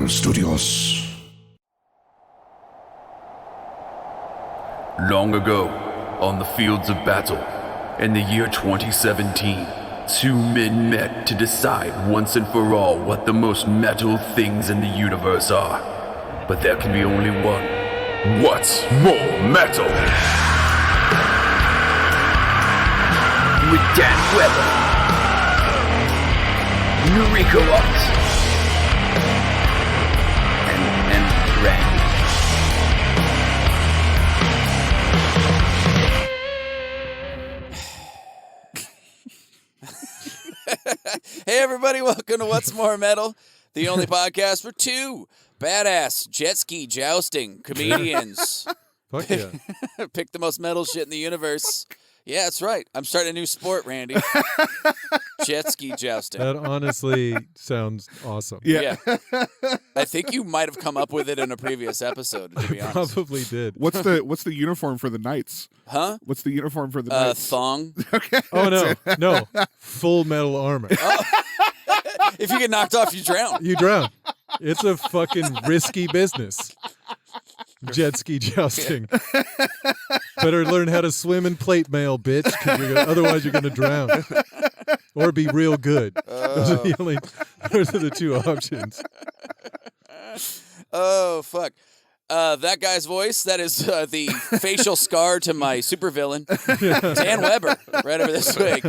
Marvel Studios. Long ago, on the fields of battle, in the year 2017, two men met to decide once and for all what the most metal things in the universe are. But there can be only one. What's more metal? With Dan Weber, Nariko and Randy. Hey everybody, welcome to What's More Metal, the only podcast for two badass jet ski jousting comedians. Fuck yeah. Pick the most metal shit in the universe. Yeah, that's right. I'm starting a new sport, Randy. Jet ski jousting. That honestly sounds awesome. Yeah. I think you might have come up with it in a previous episode, to be honest. Probably did. What's the uniform for the Knights? Huh? What's the uniform for the Knights? Thong. Okay. Oh, no. Full metal armor. If you get knocked off, you drown. You drown. It's a fucking risky business. Jet ski jousting. Better learn how to swim in plate mail, bitch, because otherwise you're going to drown. Or be real good. Those are the two options. Oh, fuck. That guy's voice, that is the facial scar to my supervillain, Dan Weber, right over this way.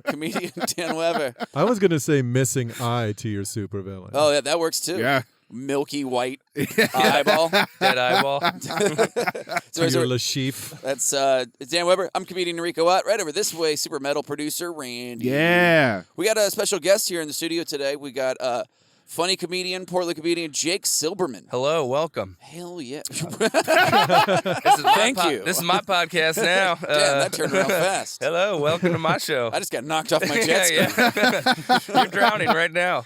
Comedian Dan Weber. I was going to say missing eye to your supervillain. Oh, yeah, that works too. Yeah. Milky white eyeball. Dead eyeball. To your Lashif. That's it's Dan Weber. I'm comedian Nariko right over this way, super metal producer Randy. Yeah. We got a special guest here in the studio today. We got funny comedian, Portland comedian Jake Silberman. Hello, welcome. Hell yeah. Thank you. This is my podcast now. Damn, that turned around fast. Hello, welcome to my show. I just got knocked off my jet ski. Yeah. You're drowning right now.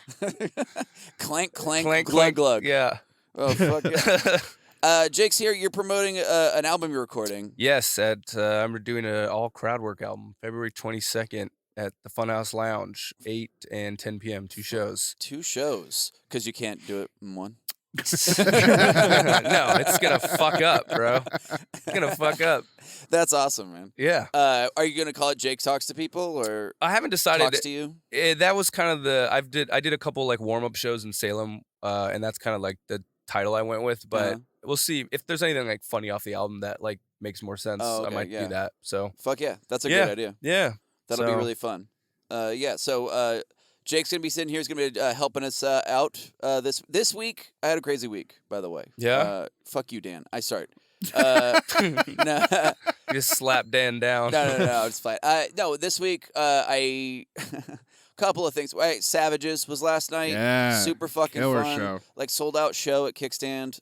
Clank, clank, Clank, glug, clank. glug. Yeah. Oh, fuck yeah. Jake's here. You're promoting an album you're recording. Yes, I'm doing an all crowd work album, February 22nd at the Funhouse Lounge, 8 and 10 p.m., 2 shows. 2 shows, because you can't do it in one. No, it's going to fuck up, bro. It's going to fuck up. That's awesome, man. Yeah. Are you going to call it Jake Talks to People, or I haven't decided. Talks to You? That was kind of I did a couple like warm-up shows in Salem, and that's kind of like the title I went with, but we'll see if there's anything like funny off the album that like makes more sense. I might do that. So fuck yeah, that's a good idea. Yeah, that'll be really fun. So Jake's gonna be sitting here. He's gonna be helping us out this week. I had a crazy week, by the way. Yeah. Fuck you, Dan. I start. No. You just slap Dan down. No, it's fine. No, this week I. Couple of things. Right, Savages was last night. Yeah. Super fucking Killer fun. show. Like sold out show at Kickstand.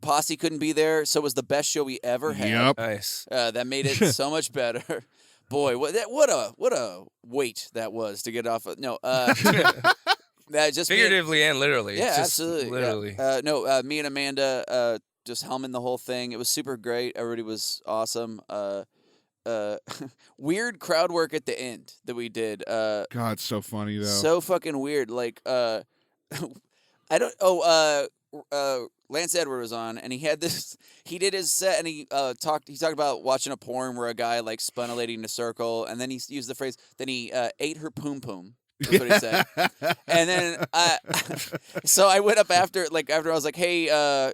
Posse couldn't be there, so it was the best show we ever had. Yep. Nice. That made it so much better. Boy, what a weight that was to get off of. No, that just Figuratively and literally. Yeah, Just absolutely. Literally. Yeah. Me and Amanda just helming the whole thing. It was super great. Everybody was awesome. Weird crowd work at the end that we did. God, it's so funny though. So fucking weird. Like, I don't. Lance Edward was on, and he had this. He did his set, and he talked about watching a porn where a guy like spun a lady in a circle, and then he used the phrase. Then he ate her poom poom. That's what he said. And then, so I went up after I was like, hey.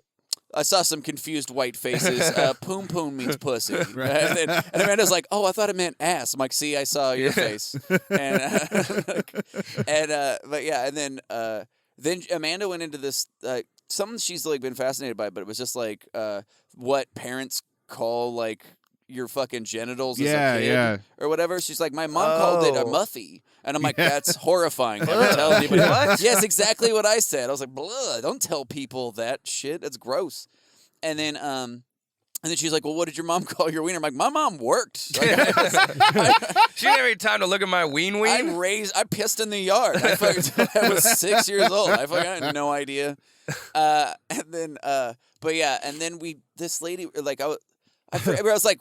I saw some confused white faces. Poom poom means pussy. Right? And Amanda's like, oh, I thought it meant ass. I'm like, see, I saw your face. And but yeah, and then Amanda went into this something she's like been fascinated by, but it was just like what parents call like your fucking genitals as a kid or whatever. She's like, my mom called it a muffy. And I'm like, that's horrifying. Never tell anybody. What? Yes, exactly what I said. I was like, blah, don't tell people that shit. That's gross. And then she's like, well, what did your mom call your wiener? I'm like, my mom worked. Like, She didn't have any time to look at my ween. I pissed in the yard. I was 6 years old. I had no idea. And then this lady, like, I was like,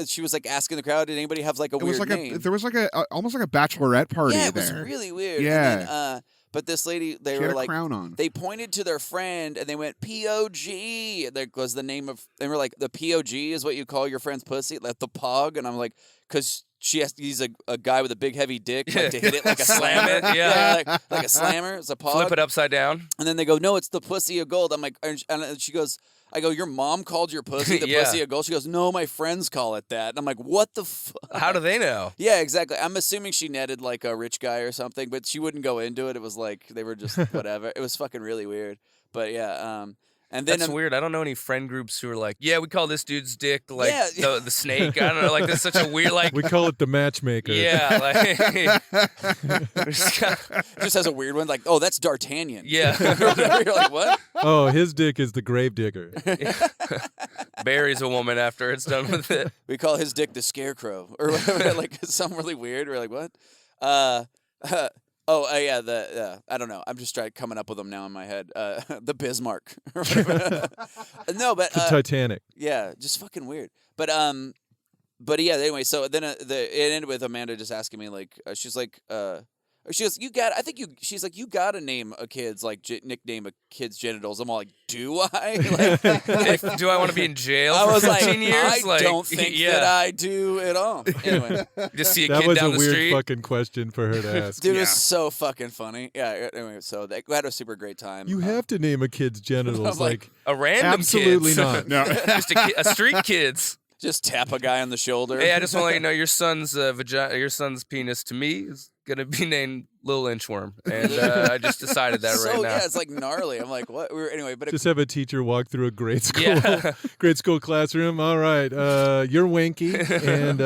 she was like asking the crowd, did anybody have like a weird name? There was like almost like a bachelorette party. Yeah, it there. was really weird. Yeah. And then, But this lady, they She were had a like, crown on. they pointed to their friend and they went POG. That was the name of. They were like, the POG is what you call your friend's pussy, like the pog. And I'm like, because he's a guy with a big heavy dick, like to hit it like a Slam slammer. it, yeah. like a slammer. It's a pog. Flip it upside down. And then they go, no, it's the pussy of gold. I'm like, and she goes, I go, your mom called your pussy the Yeah. pussy of gold? She goes, no, my friends call it that. And I'm like, what the fuck? How do they know? Yeah, exactly. I'm assuming she netted like a rich guy or something, but she wouldn't go into it. It was like they were just whatever. It was fucking really weird. But yeah, and then That's weird. I don't know any friend groups who are like, yeah, we call this dude's dick like Yeah. the snake. I don't know. Like, that's such a weird, like, We call it the matchmaker. yeah, like, just has a weird one. Like, oh, that's D'Artagnan. yeah. You're like, what? Oh, his dick is the grave digger. Buries a woman after it's done with it. We call his dick the Scarecrow or whatever. Like something really weird. We're like, what? Yeah, I don't know. I'm just coming up with them now in my head. The Bismarck. No, but The Titanic. yeah, just fucking weird. But yeah. Anyway, so then it ended with Amanda just asking me like, she's like, she goes, she's like, you gotta name a kid's like nickname a kid's genitals. I'm all like, do I? Like, Do I want to be in jail I for was like, 15 years? I don't think that I do at all. Anyway. Just see a That kid was a down the weird street. fucking question for her to ask. Dude, it Yeah. was so fucking funny. Yeah, anyway, so they had a super great time. You have to name a kid's genitals. I'm like, A random absolutely kids. not. No. Just a street kids. just tap a guy on the shoulder. Hey, I just want to let you know your son's your son's penis to me is gonna be named Lil Inchworm, and I just decided that so, right now. yeah, it's like gnarly. I'm like, what? Anyway, but Just have a teacher walk through a grade school, Yeah. grade school classroom. All right, you're Winky, and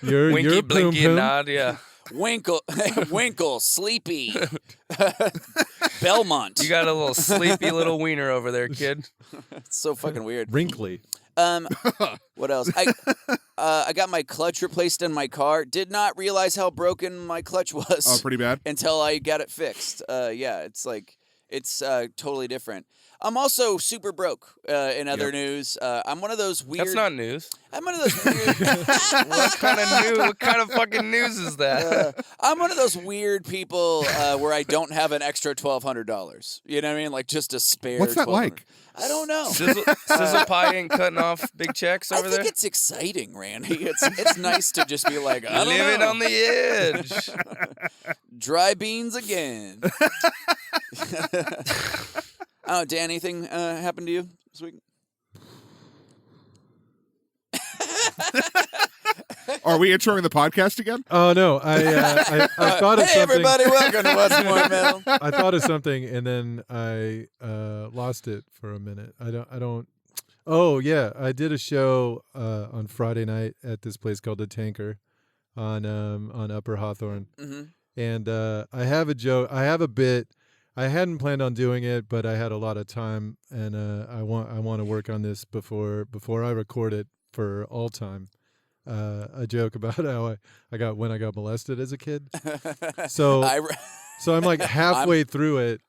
you're Winky, Poom blinky, Poom. and nod. Yeah, Winkle, Sleepy, Belmont. you got a little sleepy little wiener over there, kid. It's so fucking weird. Wrinkly. What else? I got my clutch replaced in my car. Did not realize how broken my clutch was. Oh, pretty bad. Until I got it fixed. Yeah, it's like it's totally different. I'm also super broke. In other news, I'm one of those weird. That's not news. I'm one of those weird. What kind of fucking news is that? I'm one of those weird people where I don't have an extra $1,200. You know what I mean? Like just a spare. What's that $1,200. like? I don't know. Sizzle Pie ain't cutting off big checks I over think there. it's exciting, Randy. It's nice to just be like, I don't Living know. on the edge. Dry beans again. Oh, Dan, anything happened to you this week? Are we introing the podcast again? Oh no, I thought of Hey, something. everybody, welcome to What's More Metal. I thought of something and then I lost it for a minute. I don't. Oh yeah, I did a show on Friday night at this place called the Tanker on Upper Hawthorne, Mm-hmm. and I have a joke. I have a bit. I hadn't planned on doing it, but I had a lot of time, and I want to work on this before I record it for all time. A joke about how I got molested as a kid. So I'm like halfway through it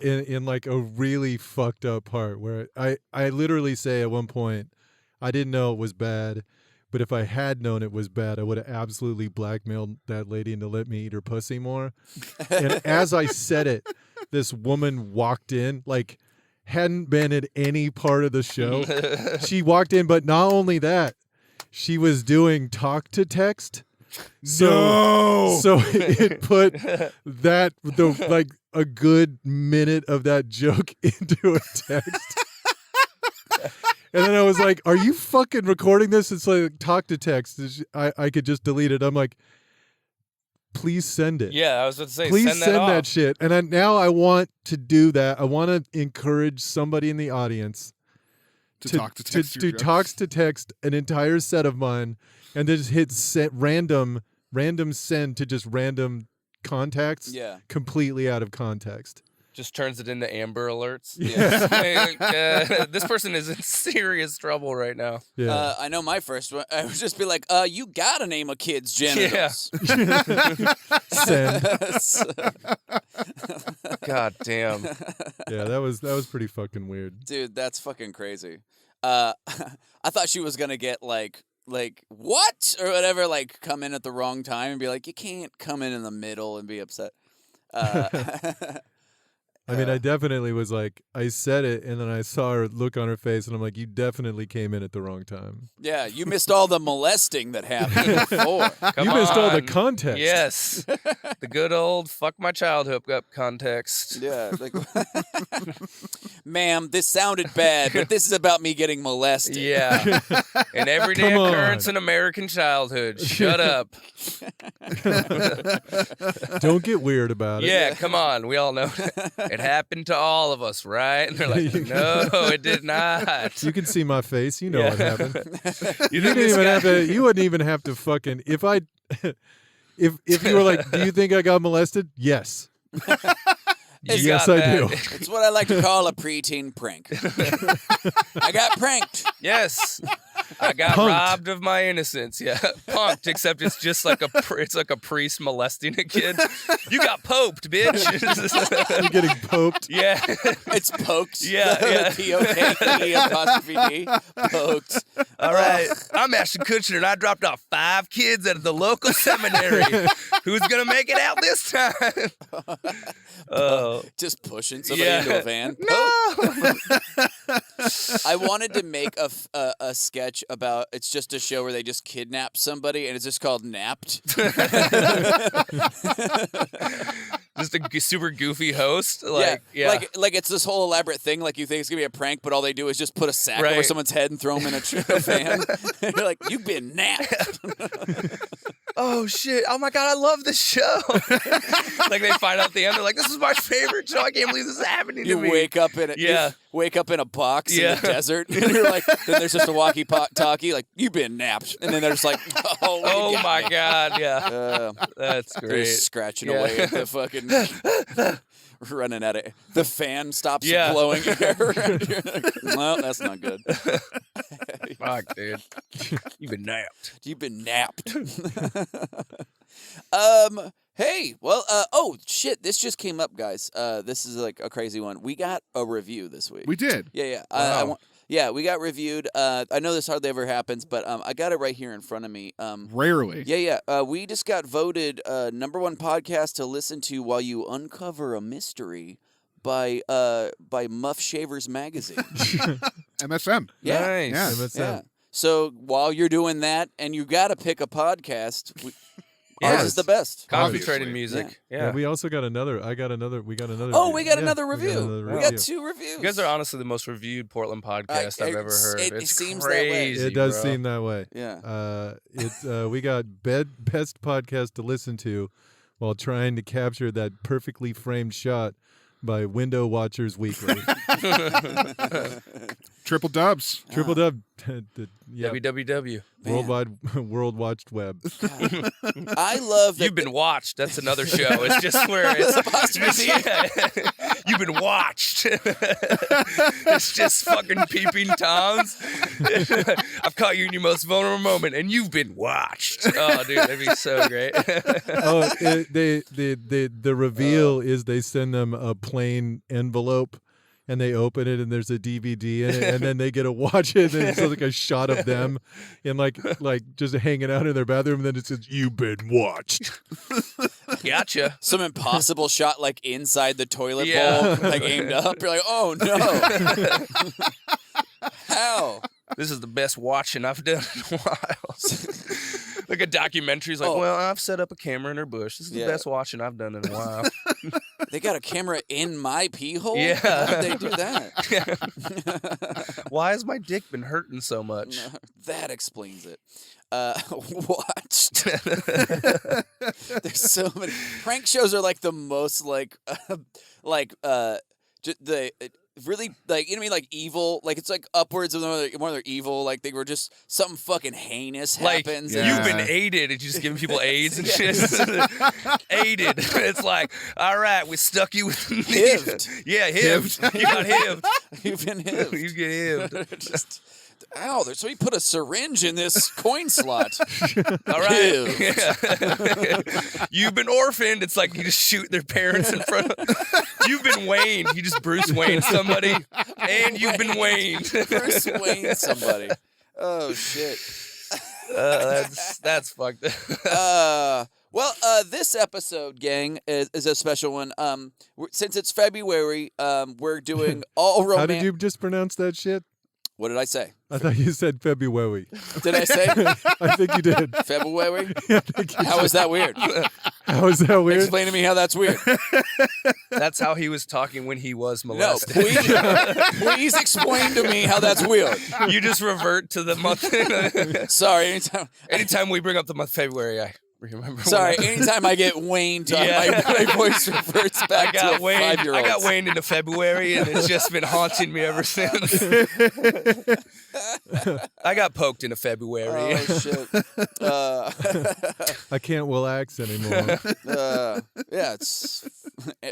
in like a really fucked up part where I literally say at one point, I didn't know it was bad, but if I had known it was bad, I would have absolutely blackmailed that lady into let me eat her pussy more. And as I said it, this woman walked in, like hadn't been at any part of the show. She walked in, but not only that, she was doing talk to text. So it put like a good minute of that joke into a text. And then I was like, are you fucking recording this? It's like talk to text. I could just delete it. I'm like, please send it. Yeah, I was about to say, Please send off. that shit. And now I want to do that. I want to encourage somebody in the audience To talk to text your jokes. talks to text an entire set of mine and then just hit random send to just random contacts. Yeah. Completely out of context. Just turns it into Amber Alerts. Yeah. This person is in serious trouble right now. Yeah. I know my first one. I would just be like, you gotta name a kid's genitals. Send. God damn. Yeah, that was pretty fucking weird. Dude, that's fucking crazy. I thought she was gonna get like what or whatever, like come in at the wrong time and be like, you can't come in the middle and be upset. I mean, I definitely was like, I said it, and then I saw her look on her face, and I'm like, you definitely came in at the wrong time. Yeah, you missed all the molesting that happened before. Come you missed all the on. context. Yes. The good old fuck my child hookup context. Yeah. Like, ma'am, this sounded bad, but this is about me getting molested. Yeah. An everyday Come on. occurrence in American childhood. Shut up. Don't get weird about it. Yeah, come on. We all know it happened to all of us, right? And they're like, no, it did not. You can see my face. You know what happened. You You think didn't this even guy- have to. You wouldn't even have to fucking. If you were like, do you think I got molested? Yes. You Yes, got I that. do. It's what I like to call a preteen prank. I got pranked. Yes. I got Punked. robbed of my innocence. Yeah, punked. Except it's just like it's like a priest molesting a kid. You got poped, bitch. You're getting poped. Yeah, It's poked. Yeah, yeah. P-O-K-E-apostrophe-D. Poked. all right. I'm Ashton Kutcher, and I dropped off 5 kids at the local seminary. Who's gonna make it out this time? Oh, Just pushing somebody Yeah. into a van. no. I wanted to make a sketch about, it's just a show where they just kidnap somebody and it's just called Napped. Just a super goofy host. Like, yeah. Like it's this whole elaborate thing. Like you think it's gonna be a prank, but all they do is just put a sack over Right. someone's head and throw them in a van. And you're like, you've been napped. Oh shit! Oh my god, I love this show. Like they find out at the end, they're like, "This is my favorite show. I can't believe this is happening to You me." wake up in a Yeah. wake up in a box in Yeah. the desert, and you're like, then there's just a walkie-talkie, like you've been napped, and then they're just like, oh, you Oh got my me. god, yeah, that's They're great. just scratching Yeah. away at the fucking running at it. The fan stops Yeah. blowing air. You're like, well, that's not good. Fuck, dude, you've been napped. You've been napped. Hey, well, oh shit, this just came up, guys. This is like a crazy one. We got a review this week. We did. Yeah. Wow. Yeah, we got reviewed. I know this hardly ever happens, but I got it right here in front of me. Rarely. Yeah. We just got voted #1 podcast to listen to while you uncover a mystery by Muff Shavers Magazine. MSM. Yeah. Nice. Yeah. MSM. Yeah. So while you're doing that, and you got to pick a podcast, ours is the best. Concentrated Obviously. music. Yeah, Yeah. we also got another. We got another. Oh, we got Yeah, another we got review. another We review. got 2 reviews. You guys are honestly the most reviewed Portland podcast I've ever heard. It It's seems that way. crazy. It does bro. seem that way. Yeah. We got best podcast to listen to while trying to capture that perfectly framed shot by Window Watchers Weekly. Triple dubs. Triple dub. Yeah, www. World Watched Web. I love that. You've been watched. That's another show. It's just where it's Apostrophe. yeah. You've been watched. It's just fucking peeping toms. I've caught you in your most vulnerable moment, and you've been watched. Oh, dude, that'd be so great. Oh, the reveal is they send them a plain envelope. And they open it, and there's a DVD in it, and then they get to watch it, and it's like a shot of them, in like just hanging out in their bathroom. And then it says, "You've been watched." Gotcha. Some impossible shot like inside the toilet Yeah. bowl, like aimed up. You're like, oh no. How? This is the best watching I've done in a while. Like a documentary's like, Oh. well, I've set up a camera in her bush. This is Yeah. the best watching I've done in a while. They got a camera in my pee hole? Yeah. How did they do that? Why has my dick been hurting so much? That explains it. Watched. There's so many prank shows are like the most really like, you know what I mean, like evil, like it's like upwards of more they're evil, like they were just something fucking heinous Like, happens. Yeah. you've been aided and just giving people AIDS and shit. Aided. It's like, all right, we stuck you with Hived. Yeah, hived. You got hived. You've been hived. You get hived. Just, ow, so he put a syringe in this coin slot. All right. Hived. Yeah. You've been orphaned. It's like you just shoot their parents in front of. You've been Wayne. You just Bruce Wayne somebody. And you've been Wayne. Bruce Wayne somebody. Oh shit. That's fucked up. Well, this episode, gang, is a special one. Since it's February, we're doing all romantic. How did you just pronounce that shit? What did I say? I thought you said February. Did I say I think you did. February? Yeah, I think you How did. is that weird? How is that weird? Explain to me how that's weird. That's how he was talking when he was No, molested. please explain to me how that's weird. You just revert to the month. Sorry, Anytime we bring up the month February, I remember. Sorry, anytime I get waned, my voice reverts back to a 5-year-old. I got waned into February, and it's just been haunting me ever since. I got poked into February. Oh shit! I can't relax anymore. Yeah, it's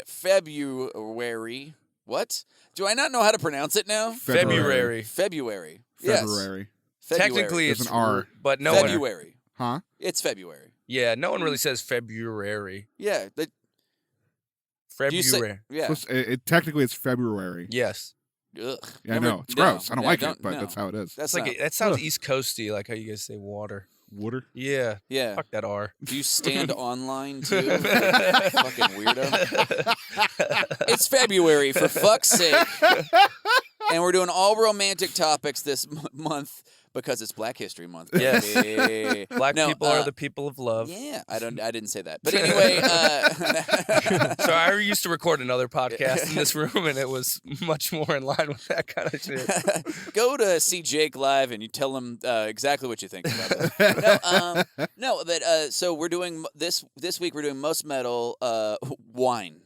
February. What? Do I not know how to pronounce it now? February. February. February. Yes. Technically, There's it's an R. but no one. February. Huh? It's February. Yeah, no one really says February. Yeah. Do you February. say, yeah. Technically, it's February. yes. Ugh. Yeah, I know. It's gross. I don't like it, but no. that's how it is. That's It's like not- that sounds East Coasty, like how you guys say water. Water? Yeah. yeah. Fuck that R. Do you stand online too? Fucking weirdo. It's February, for fuck's sake. And we're doing all romantic topics this month because it's Black History Month. Yes. Hey. Black No, people are the people of love. Yeah, I didn't say that. But anyway, So I used to record another podcast in this room, and it was much more in line with that kind of shit. go to see Jake live and you tell him exactly what you think about this. So we're doing this week. We're doing most metal wine,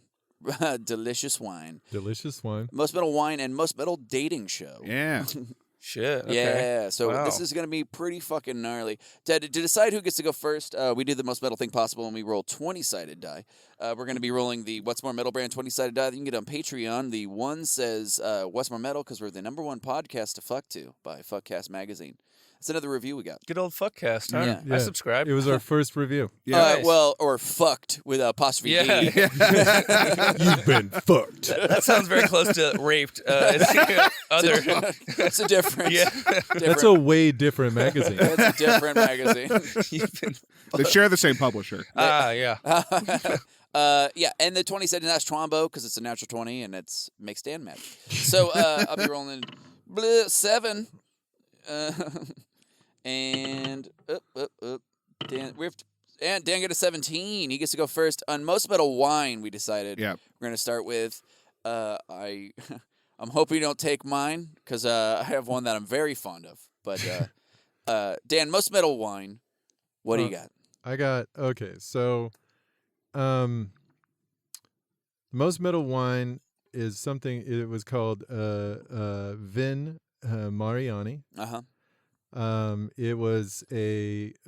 delicious wine, Delicious wine. most metal wine, and most metal dating show. Yeah. Shit. Okay. Yeah, so Wow. this is going to be pretty fucking gnarly. To decide who gets to go first, we do the most metal thing possible and we roll 20-sided die. We're going to be rolling the What's More Metal brand 20-sided die that you can get on Patreon. The one says What's More Metal because we're the #1 podcast to fuck to by Fuckcast Magazine. That's another review we got. Good old Fuckcast, huh? Yeah. Yeah. I subscribe. It was our first review. Yeah. Well, or fucked with apostrophe Yeah. D. You've been fucked. That sounds very close to raped. Other. It's a difference. Yeah. That's a way different magazine. It's a different magazine. You've been- They share the same publisher. yeah. Yeah, and the 20 said that's Trombo because it's a natural 20 and it's makes Dan mad. So I'll be rolling 7. And Dan, Dan get a 17. He gets to go first on most metal wine. We decided. Yeah. We're gonna start with. I'm hoping you don't take mine because I have one that I'm very fond of. But Dan, most metal wine. What do you got? I got so most metal wine is something. It was called Vin Mariani. It was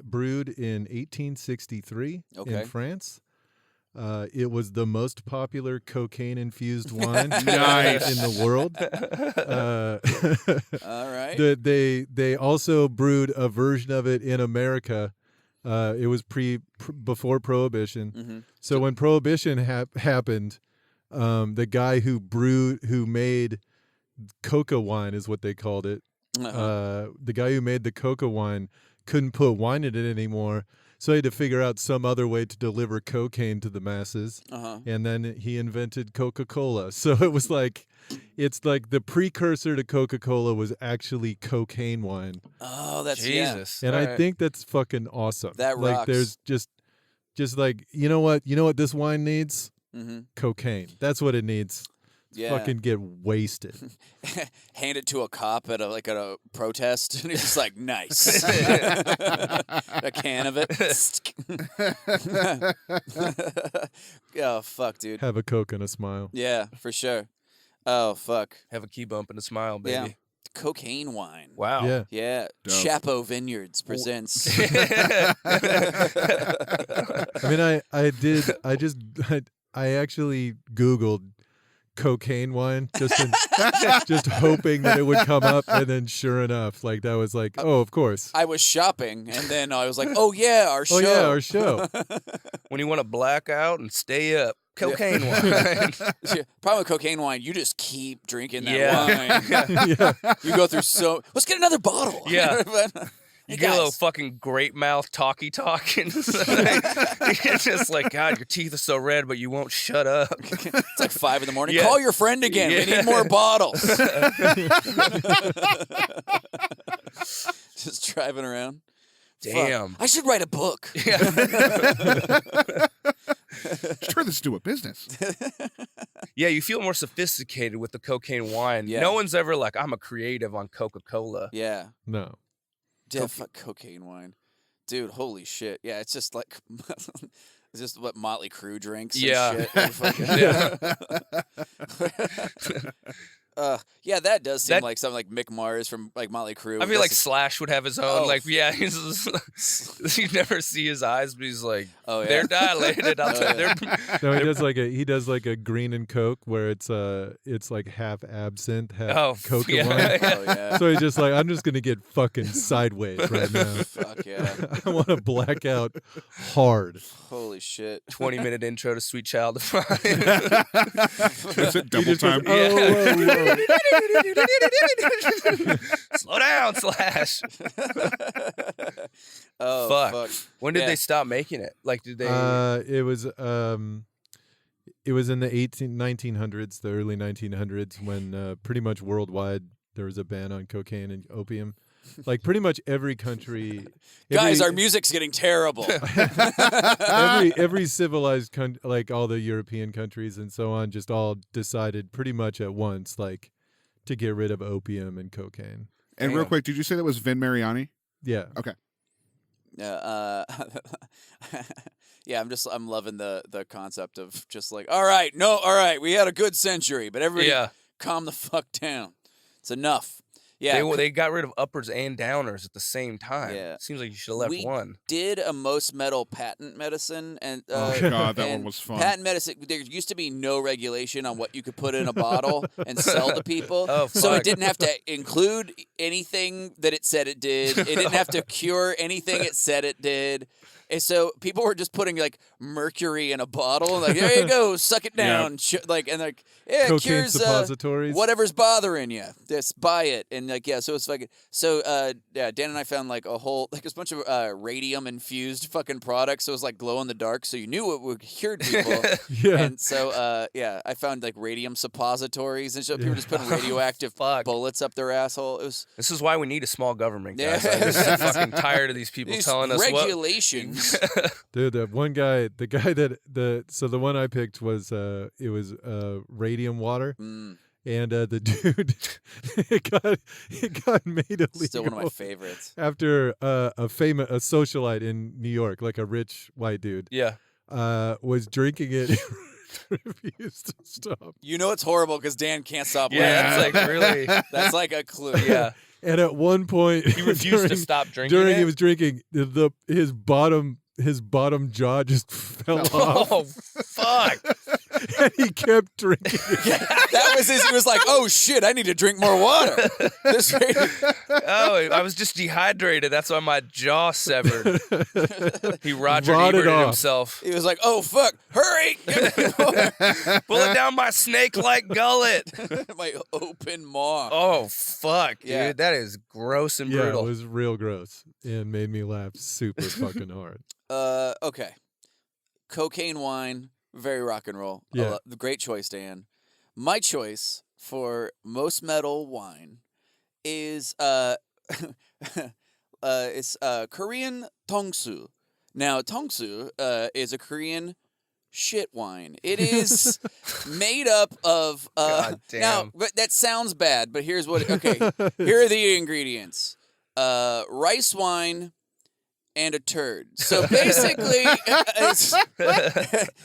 brewed in 1863 in France. It was the most popular cocaine-infused wine Nice. in the world. All right. They also brewed a version of it in America. It was before Prohibition. Mm-hmm. So when Prohibition happened, the guy who made coca wine is what they called it. The guy who made the coca wine couldn't put wine in it anymore, so he had to figure out some other way to deliver cocaine to the masses. And then he invented Coca-Cola. So it's like the precursor to Coca-Cola was actually cocaine wine. Oh, that's Jesus. And All I right. think that's fucking awesome. That like rocks. there's just like you know what this wine needs? Mm-hmm. Cocaine. That's what it needs. Yeah. Fucking get wasted. Hand it to a cop at a protest, and he's just like, "Nice." A can of it. Oh fuck, dude. Have a Coke and a smile. Yeah, for sure. Oh fuck. Have a key bump and a smile, baby. Yeah. Cocaine wine. Wow. Yeah. Yeah. Dope. Chapo Vineyards presents. I mean, I actually Googled cocaine wine just hoping that it would come up, and then sure enough, like that was like, oh, of course. I was shopping, and then I was like, "Oh yeah, our show." Oh yeah, our show. When you want to black out and stay up, cocaine wine. Problem with cocaine wine, you just keep drinking that Yeah. wine. Yeah. You go through let's get another bottle. Yeah. You Hey, get a little guys. fucking great mouth talkie talk, and it's just like, God, your teeth are so red, but you won't shut up. It's like 5 a.m. Yeah. Call your friend again. We Yeah. need more bottles. Just driving around. Damn. Fuck. I should write a book. Yeah. Just turn this into a business. Yeah, you feel more sophisticated with the cocaine wine. Yeah. No one's ever like, I'm a creative on Coca-Cola. Yeah. No. Yeah, fuck cocaine wine. Dude, holy shit. Yeah, it's just like it's just what Motley Crue drinks and Yeah. shit. And fucking- yeah, that does seem That- like something like Mick Mars from like Motley Crue. I feel like That's- Slash would have his own, Oh. like, yeah, he's you never see his eyes, but he's like, Oh, yeah. they're dilated. Oh, yeah. They're, No, he does like a green and Coke where it's like half absinthe, half Oh, Coca yeah. wine. Oh, yeah. So he's just like, I'm just gonna get fucking sideways right now. Fuck yeah. I want to black out hard. Holy shit. 20-minute intro to Sweet Child of Mine. Is it double just goes, time? "Oh, whoa, whoa." Slow down, Slash. Oh, Fuck. fuck. When did Yeah. they stop making it? Like, did they? It was in the 1900s, the early 1900s, when pretty much worldwide there was a ban on cocaine and opium. Like pretty much every country, Guys, our music's getting terrible. every civilized country, like all the European countries and so on, just all decided pretty much at once, like, to get rid of opium and cocaine. And real quick, did you say that was Vin Mariani? Yeah. Okay. Yeah, yeah. I'm loving the concept of just like, all right, we had a good century, but everybody Yeah. calm the fuck down. It's enough. Yeah, They got rid of uppers and downers at the same time. Yeah. Seems like you should have left We one. did a most metal patent medicine, and Oh, God, that one and was fun. Patent medicine. There used to be no regulation on what you could put in a bottle and sell to people. Oh, So fuck. it didn't have to include anything that it said it did. It didn't have to cure anything it said it did. And so people were just putting like mercury in a bottle, like there you go, suck it down, like and like yeah, it Cocaine cures suppositories. whatever's bothering you. Just buy it, and like yeah, so it's fucking so yeah. Dan and I found like a bunch of radium infused fucking products. So it was like glow in the dark, so you knew it would cure people. Yeah. And so yeah, I found like radium suppositories and shit. People just putting radioactive Fuck. bullets up their asshole. It was This is why we need a small government, guys. Yeah. I'm just fucking tired of these people these telling us what. regulations. Dude, that one guy, the guy that so the one I picked was it was radium water, Mm, and the dude it got made illegal. still one of my favorites. After a socialite in New York, like a rich white dude, Yeah. was drinking it. Refused to stop. You know it's horrible because Dan can't stop Yeah, laughing. that's like really. That's like a clue. Yeah. And at one point, He refused to during- stop drinking during it. he was drinking. His bottom jaw just fell off, Oh, fuck. and he kept drinking. Yeah, that was his. He was like, "Oh shit, I need to drink more water." This Oh, I was just dehydrated. That's why my jaw severed. He Roger Rotted Eberted off. himself. he was like, "Oh fuck, hurry, give me more." Pull it down my snake-like gullet. My open maw. Oh, fuck, dude. Yeah. That is gross and Yeah, brutal. it was real gross and made me laugh super fucking hard. Okay. Cocaine wine, very rock and roll. Yeah. The great choice, Dan. My choice for most metal wine is it's Korean Tongsu. Now, Tongsu is a Korean shit wine. It is made up of God now, damn. but that sounds bad, but here's what okay. Here are the ingredients. Rice wine and a turd. So basically, it's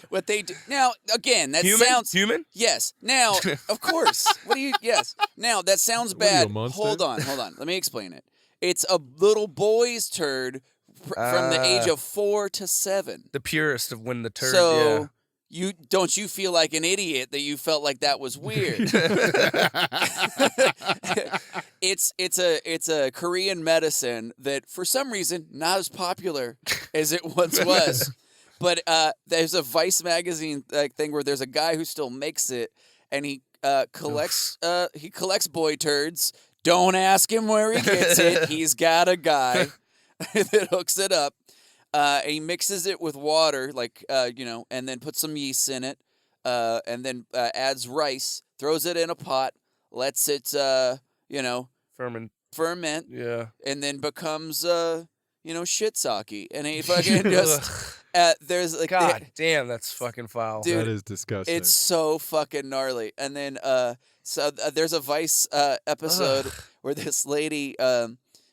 what they do. Now, again, that sounds Human? yes. Now, of course. What do you? Yes. Now that sounds What are you, a bad. monster? Hold on. Let me explain it. It's a little boy's turd from the age of 4 to 7. The purest of when the turd. So you feel like an idiot that you felt like that was weird. It's a Korean medicine that for some reason not as popular as it once was. But there's a Vice magazine thing where there's a guy who still makes it, and he collects boy turds. Don't ask him where he gets it. He's got a guy. that hooks it up. And he mixes it with water, like and then puts some yeast in it, and then adds rice, throws it in a pot, lets it ferment, Yeah. and then becomes shit sake, and he fucking just there's like God damn, that's fucking foul. Dude, that is disgusting. it's so fucking gnarly. And then there's a Vice episode where this lady,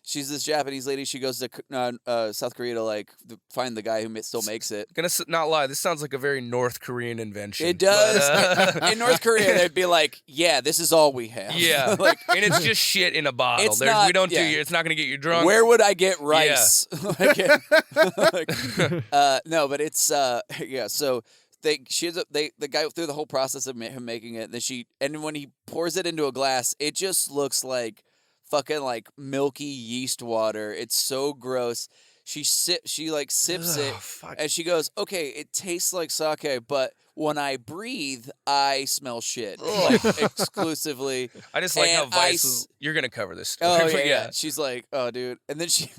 she's this Japanese lady. She goes to South Korea to find the guy who still makes it. Gonna not lie, this sounds like a very North Korean invention. It does. But, In North Korea, they'd be like, "Yeah, this is all we have." yeah, and it's just shit in a bottle. It's not- we don't yeah. It's not gonna get you drunk. Where would I get rice? No, but it's yeah. So the guy through the whole process of him making it, and when he pours it into a glass, it just looks like fucking like milky yeast water. It's so gross. She sips it, fuck. and she goes, "Okay, it tastes like sake, but when I breathe, I smell shit exclusively." I just like how And Vice. You're gonna cover this story. Oh but yeah. She's like, "Oh, dude," and then she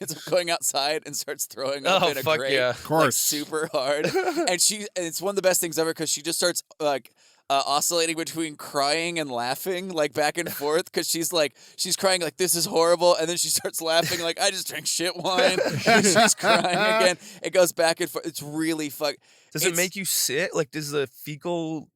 ends up going outside and starts throwing up Oh in a fuck grate, yeah. Of course. like, super hard. And it's one of the best things ever because she just starts oscillating between crying and laughing, like back and forth, because she's crying like this is horrible, and then she starts laughing like I just drank shit wine. And she's crying again. It goes back and forth. It's really Does it make you sick? Like, does the fecal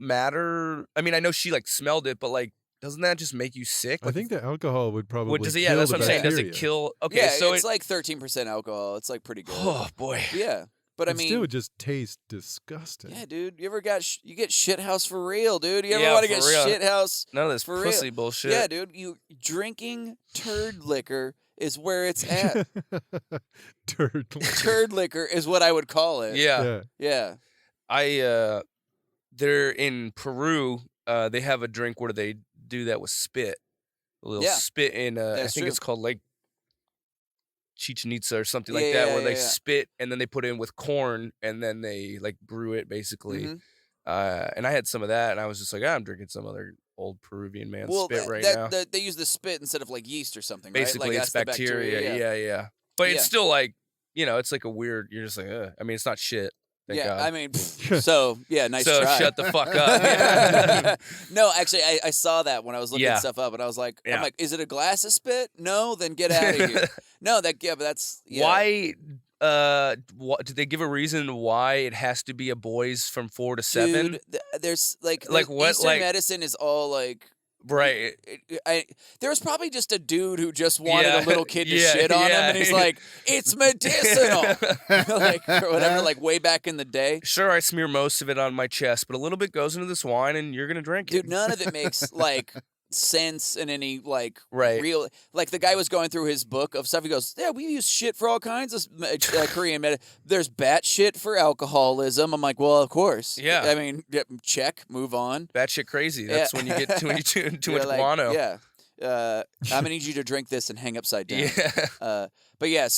matter? I mean, I know she smelled it, but doesn't that just make you sick? I think the alcohol would probably does it? kill Yeah, that's the what I'm saying. Does it bacteria. kill? Okay, Yeah, so it's like 13% alcohol. It's pretty good. Oh boy. Yeah, but I It mean, still would just taste disgusting. yeah, dude. You ever you get shit house for real, dude? You ever Yeah, want to for get real. shit house? None of this For real. pussy bullshit. Yeah, dude. You drinking turd liquor is where it's at. Turd. Turd liquor is what I would call it. Yeah. Yeah. I they're in Peru. They have a drink where they do that with spit. A little Yeah. spit in. I That's think true. it's called Chichen Itza or something like Yeah, that, yeah, where they yeah. spit and then they put it in with corn and then they brew it basically. Mhm. And I had some of that and I was just like, I'm drinking some other old Peruvian man spit right now. They use the spit instead of yeast or something, Basically, right? it's that's the bacteria. Yeah. But Yeah. it's still it's like a weird. You're just like, ugh. I mean, it's not shit. Thank Yeah, God. I mean, so yeah, nice so try. shut the fuck up. No, actually, I saw that when I was looking Yeah. stuff up, and I was like, Yeah. I'm like, is it a glass of spit? No, then get out of here. No, but that's Why? Did they give a reason why it has to be a boys from 4 to 7? Dude, there's what, Eastern medicine is all Right. there was probably just a dude who just wanted Yeah, a little kid to yeah, shit on him, yeah. and he's like, "It's medicinal," or whatever, way back in the day. Sure, I smear most of it on my chest, but a little bit goes into this wine, and you're gonna drink it. Dude, none of it makes sense in any Right. real. The guy was going through his book of stuff. He goes, "Yeah, we use shit for all kinds of Korean medicine. There's bat shit for alcoholism." I'm like, "Well, of course." Yeah. I mean, check, move on. Batshit crazy. That's when you get too much You're like, guano. Yeah. I'm gonna need you to drink this and hang upside down. Yeah. But yeah,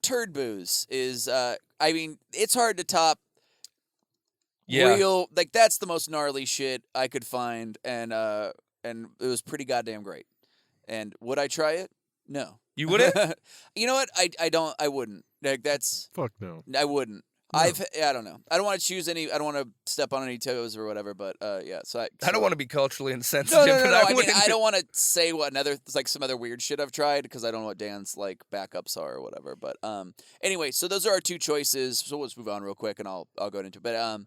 turd booze is. I mean, it's hard to top. Yeah. Real that's the most gnarly shit I could find, and it was pretty goddamn great. And would I try it? No. You wouldn't? You know what? I wouldn't. That's Fuck no. I wouldn't. No. I don't know. I don't want to choose any. I don't want to step on any toes or whatever. But yeah. So I don't want to be culturally insensitive, No. but I mean, wouldn't. I don't want to say what some other weird shit I've tried because I don't know what Dan's backups are or whatever. But anyway, so those are our two choices. So let's move on real quick, and I'll go into it. But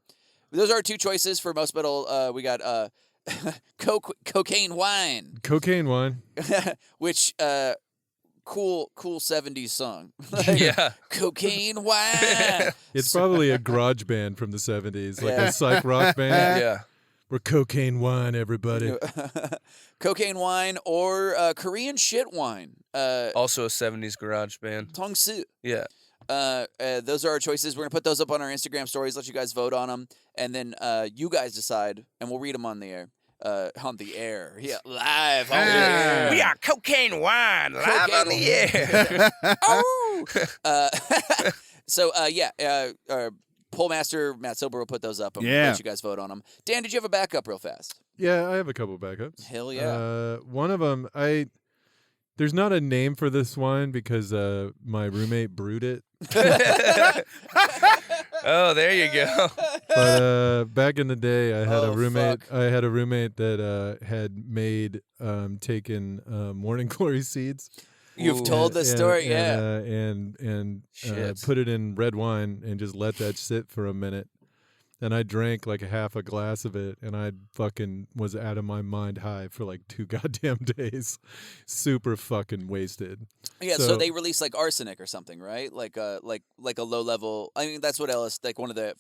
those are our two choices for most metal. We got cocaine wine, Cocaine wine. which cool 70s song. Yeah. Cocaine wine. It's probably a garage band from the 70s, like Yeah. a psych rock band. Yeah. We're cocaine wine, everybody. Cocaine wine or Korean shit wine. Also a 70s garage band. Tongsu. Yeah. Those are our choices. We're gonna put those up on our Instagram stories. Let you guys vote on them, and then you guys decide, and we'll read them on the air. Yeah, live on the air. We are cocaine wine live on the air. Poll master Matt Sober will put those up and Yeah. let you guys vote on them. Dan, did you have a backup real fast? Yeah, I have a couple backups. Hell yeah. One of them, There's not a name for this wine because my roommate brewed it. Oh, there you go. But back in the day, I had a roommate. fuck. I had a roommate that had made taken morning glory seeds. You've Ooh. told the story, yeah. And Shit. put it in red wine and just let that sit for a minute. And I drank like a half a glass of it, and I fucking was out of my mind high for like 2 goddamn days, super fucking wasted. Yeah, so So- they release like arsenic or something, right? Like a low level. I mean, that's what like one of the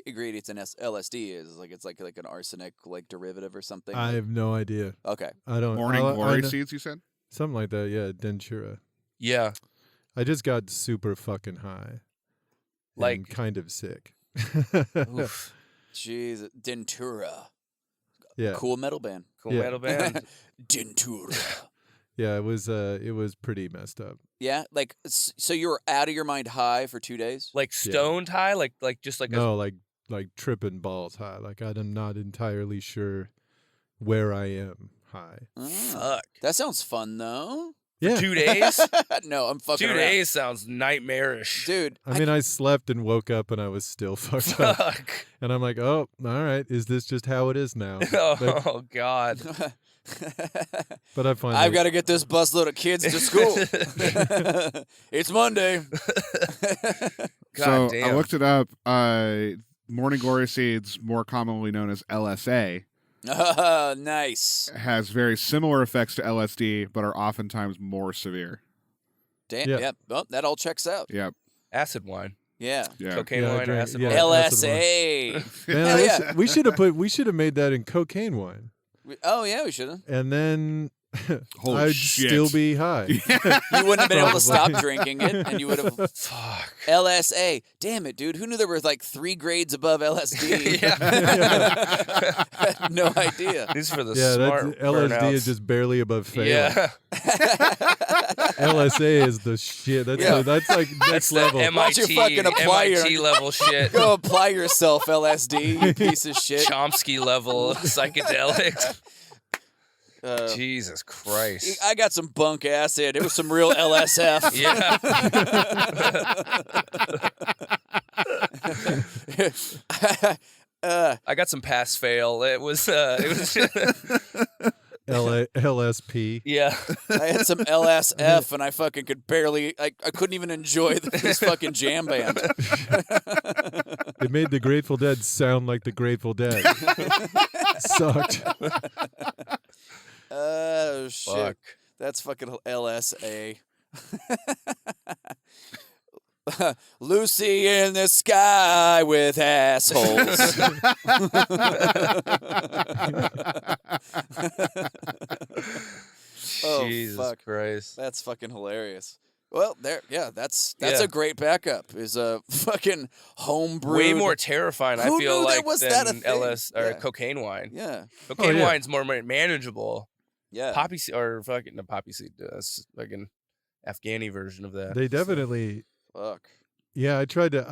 ingredients in LSD is. Like it's like an arsenic like derivative or something. I have no idea. Okay. I don't. Morning I glory know- seeds, you said? Something like that. Yeah, Dentura. Yeah. I just got super fucking high, Like- and kind of sick. Oof. Jeez, Dentura. Yeah, Cool metal band. Cool Yeah. metal band. Dentura. yeah. It was pretty messed up. Yeah, like so you were out of your mind high for 2 days. Like stoned high, like just like No, like tripping balls high. Like I'm not entirely sure where I am high. a Oh, fuck. that sounds fun though. Yeah, 2 days? No, I'm fucking 2 around. days sounds nightmarish. Dude. I mean, I slept and woke up and I was still fucked up. Fuck. And I'm like, oh, all right. Is this just how it is now? Like, Oh God. but I find I've got to get this busload of kids to school. It's Monday. God so damn. I looked it up. Morning glory seeds, more commonly known as LSA, Nice. has very similar effects to LSD, but are oftentimes more severe. Damn. Yeah. Yep. Well, that all checks out. Yep. Acid wine. Yeah. Yeah. Cocaine Yeah, I wine, drank- acid yeah. wine. LSA. Man, Hell I yeah. wish- we should have made that in cocaine wine, Oh yeah, we should have. and then Holy I'd shit. still be high. You wouldn't have been able to stop Probably. drinking it, and you would have. Fuck. LSA. Damn it, dude. Who knew there were like 3 grades above LSD? Had no idea. These are for the Yeah, smart that's, LSD burnouts. is just barely above failing. Yeah. LSA is the shit. That's Yeah. that's like That's next the level. Why don't you MIT, fucking apply your- MIT level shit. Go apply yourself, LSD, you piece of shit. Chomsky level psychedelics. Uh, Jesus Christ. I got some bunk acid. It was some real LSF. Yeah. I got some pass fail. It was LSP. yeah. I had some LSF, and I fucking could barely. I couldn't even enjoy this fucking jam band. It made the Grateful Dead sound like the Grateful Dead. Sucked. Oh shit. Fuck. That's fucking LSA. Lucy in the sky with assholes. Oh, Jesus fuck. Christ. That's fucking hilarious. Well, there, yeah, that's Yeah. a great backup. Is a fucking homebrew. Way more terrifying, I Who feel knew that like, was that a than thing? LS or Yeah. cocaine wine. Yeah, Cocaine yeah. wine's more manageable. yeah. Poppy seed or fucking no poppy seed. That's fucking Afghani version of that. They definitely. Fuck. Yeah, I tried to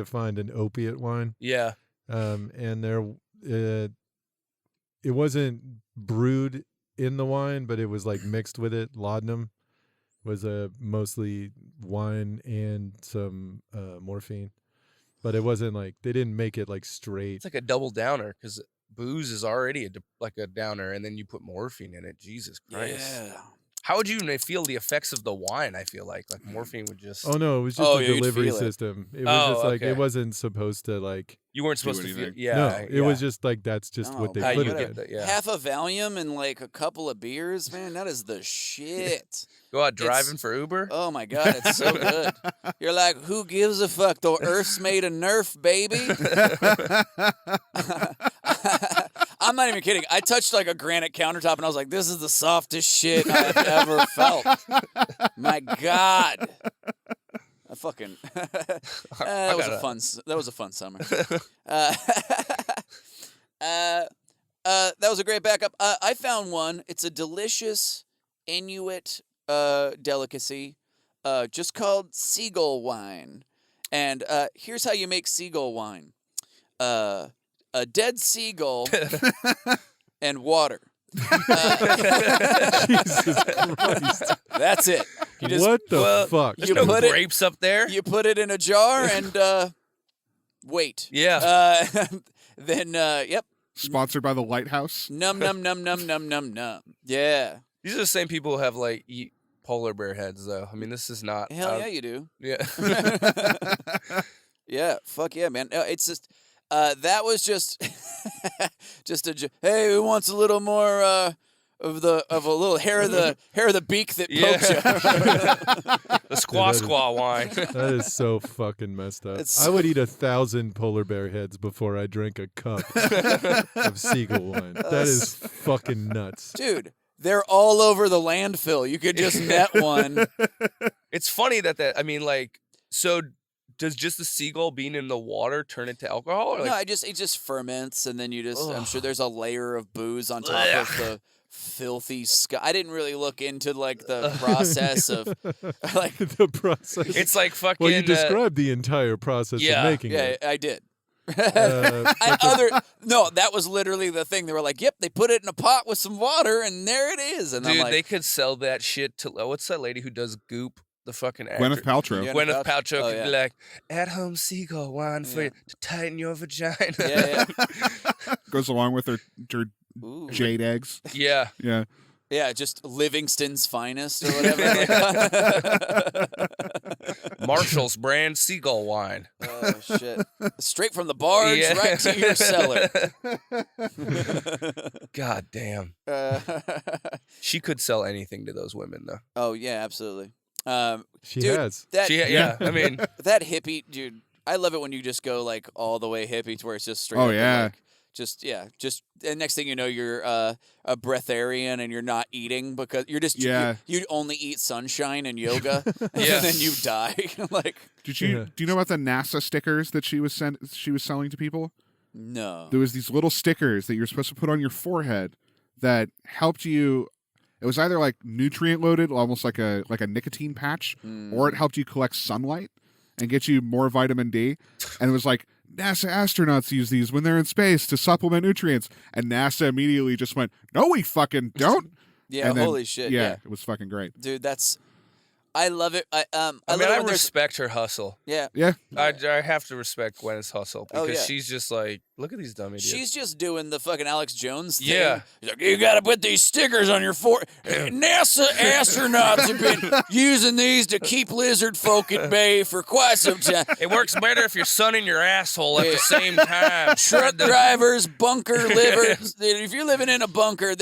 find an opiate wine, Yeah. and it wasn't brewed in the wine, but it was like mixed with it. Laudanum was mostly wine and some morphine, but it wasn't like they didn't make it like straight. It's like a double downer because booze is already like a downer, and then you put morphine in it. Jesus Christ! Yeah. How would you even feel the effects of the wine? I feel like morphine would just. Oh no, it was just Oh, a yeah, you'd delivery feel it. system. It was Oh, just like okay. it wasn't supposed to like. You weren't supposed to feel. anything. Yeah. no, it was yeah. just like that's just No, what they how put you it get in. that, yeah. Half a Valium and like a couple of beers, man. That is the shit. Go out driving for Uber. Oh my god, it's so good. You're like, who gives a fuck? The Earth's made of Nerf, baby. I'm not even kidding. I touched like a granite countertop and I was like, this is the softest shit I've ever felt. My god. I fucking that was a fun summer. That was a great backup. I found one. It's a delicious Inuit delicacy, just called Seagull wine. And here's how you make Seagull wine: a dead seagull and water. Jesus Christ. That's it. You just, What the fuck? There's You no put it- grapes up there. You put it in a jar and wait. Yeah. Then yep. Sponsored by the Lighthouse. Num num num num num num num. Yeah. These are the same people who have like eat polar bear heads, though. I mean, this is not. Hell yeah, you do. Yeah. Yeah. Fuck yeah, man. It's just that was just just a hey, who wants a little more of a little hair of the beak that pokes you. The squaw wine. That is so fucking messed up. It's I would eat 1,000 polar bear heads before I drink a cup of Seagull wine. That is fucking nuts. Dude, they're all over the landfill. You could just net one. It's funny that I mean, like, so does just the seagull being in the water turn into alcohol? Or like, No, it just ferments, and then you just. I'm sure there's a layer of booze on top of the filthy sky. I didn't really look into like the process of like The process. it's like fucking. Well, you described the entire process yeah, of making yeah, it. I did. Uh, No, that was literally the thing. They were like, "Yep, they put it in a pot with some water, and there it is." And dude, I'm like, they could sell that shit to. What's that lady who does Goop? The fucking actor. Gwyneth Paltrow. Yeah. Gwyneth Paltrow Oh, could yeah. be like, at-home seagull wine for Yeah. to tighten your vagina. yeah, Goes along with her Ooh. jade eggs. Yeah. Yeah. Yeah, just Livingston's finest or whatever. Marshall's brand seagull wine. Oh shit! Straight from the barge Yeah. right to your cellar. God damn. She could sell anything to those women, though. Oh yeah, absolutely. she Dude, has. that Yeah. I mean, that hippie dude. I love it when you just go like all the way hippie to where it's just straight. Oh, up and, yeah. like, just and next thing you know you're a breatharian and you're not eating because you're just Yeah. you only eat sunshine and yoga Yeah. and then you die. Like Did you Yeah. do you know about the NASA stickers that she was selling to people? no. There was these little stickers that you're supposed to put on your forehead that helped you. It was either like nutrient loaded, almost like a nicotine patch, or it helped you collect sunlight and get you more vitamin D. And it was like NASA astronauts use these when they're in space to supplement nutrients. And NASA immediately just went, "No, we fucking don't." Yeah, And then- holy shit. Yeah, Yeah. it was fucking great. Dude, I love it. I I love mean, it I when there's respect her hustle. yeah. Yeah, I have to respect Gwen's hustle Oh, because yeah. she's just like, look at these dumb idiots. She's just doing the fucking Alex Jones thing. Yeah. She's like, you got to put these stickers on your forehead. NASA astronauts have been using these to keep lizard folk at bay for quite some time. It works better if you're sunning your asshole at the same time. Truck drivers, bunker livers. If you're living in a bunker,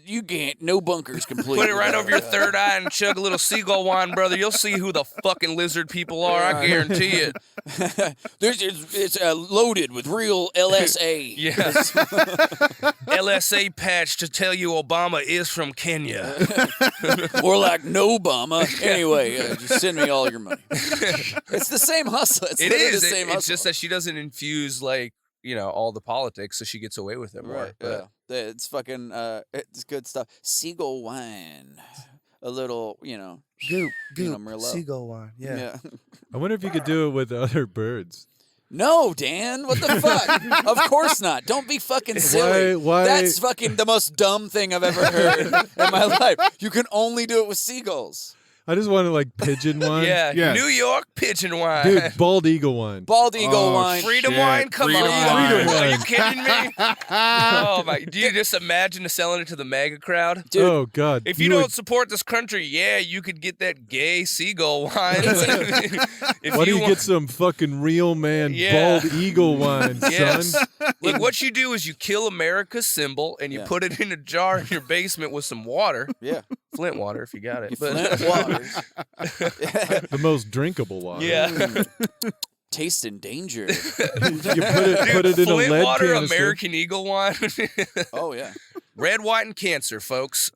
you can't. No bunker's complete. Put it right over your third eye and chug a little seagull wine, brother. You'll see who the fucking lizard people are. I guarantee it. It's loaded with real LSA. Yes. LSA patch to tell you Obama is from Kenya. More like no Obama. Anyway, just send me all your money. It's the same hustle. It's It literally is. the same It's hustle. just that she doesn't infuse like all the politics, so she gets away with it more. Right. But Yeah. It's fucking. It's good stuff. Seagull wine. A little, goop, Merlot. seagull wine. Yeah. I wonder if you could do it with other birds. No, Dan. What the fuck? Of course not. Don't be fucking silly. Why- That's fucking the most dumb thing I've ever heard in my life. You can only do it with seagulls. I just want to like pigeon wine. Yeah. Yes. New York pigeon wine. Dude, bald eagle wine. Bald eagle Oh, wine. Freedom Shit. wine? Come Freedom on. wine. Are you kidding me? Oh my! Do you just imagine selling it to the MAGA crowd? Dude, Oh God. If you don't support this country, yeah, you could get that gay seagull wine. If Why do you want- get some fucking real man Yeah. bald eagle wine, Yes. son? Look, what you do is you kill America's symbol and you Yeah. put it in a jar in your basement with some water, Yeah. Flint water if you got it. You But Flint waters. The most drinkable water. yeah, Taste in danger. You put it in Flint a lead water, canister. American Eagle wine, Oh yeah. red, white, and cancer, folks.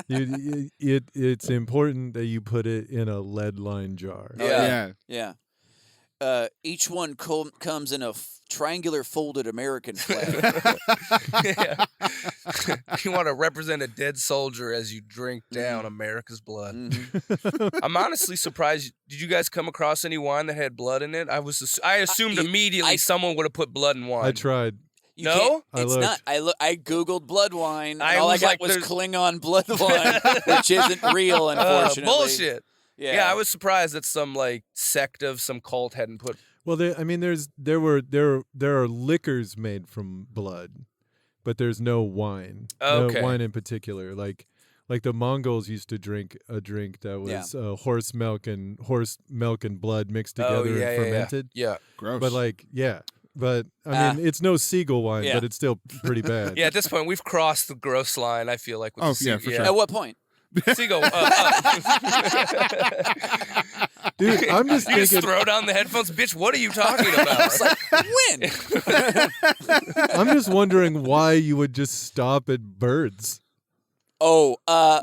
It's important that you put it in a lead line jar. Yeah. yeah. Yeah. Each one comes in a triangular folded American flag. Yeah. You want to represent a dead soldier as you drink down America's blood. Mhm. I'm honestly surprised. Did you guys come across any wine that had blood in it? I assumed I- immediately someone would have put blood in wine. I tried. You No? can't- I it's looked. not. I googled blood wine. And I all was I got like, was there's- Klingon blood wine, which isn't real, unfortunately. Bullshit. Yeah. Yeah, I was surprised that some like sect of some cult hadn't put. Well, there are liquors made from blood, but there's no wine. Okay. No wine in particular. Like the Mongols used to drink a drink that was horse milk and blood mixed together yeah, and fermented. Yeah. Gross. But but I mean, it's no Seagull wine, Yeah. but it's still pretty bad. Yeah, at this point, we've crossed the gross line, I feel like. With Oh, the yeah, for sure. At what point? Seagull. Dude, I'm just You just thinking. throw down the headphones. Bitch, what are you talking about? It's like, when? I'm just wondering why you would just stop at birds. Oh,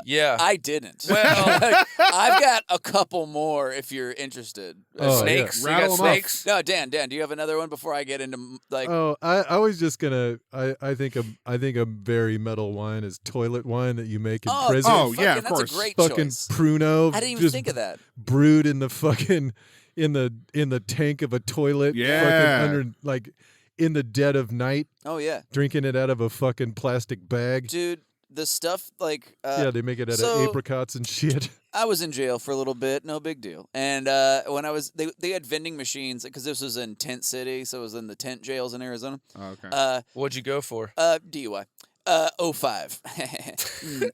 yeah. I didn't. Well- I've got a couple more if you're interested. Oh, Snakes. yeah. You Rattle got 'em off. snakes? No, Dan, do you have another one before I get into like? Oh, I was just gonna. I think a very metal wine is toilet wine that you make in prison. Oh, yeah, fucking, of that's course. a great Fucking choice. Pruno. I didn't even just think of that. brewed in the fucking in the tank of a toilet. Yeah. Fucking under like in the dead of night, Oh yeah, drinking it out of a fucking plastic bag. dude, the stuff like Yeah, they make it out so- of apricots and shit. I was in jail for a little bit, no big deal. And when I was, they had vending machines because this was in Tent City, so it was in the tent jails in Arizona. Oh, okay. What'd you go for? DUI. 05.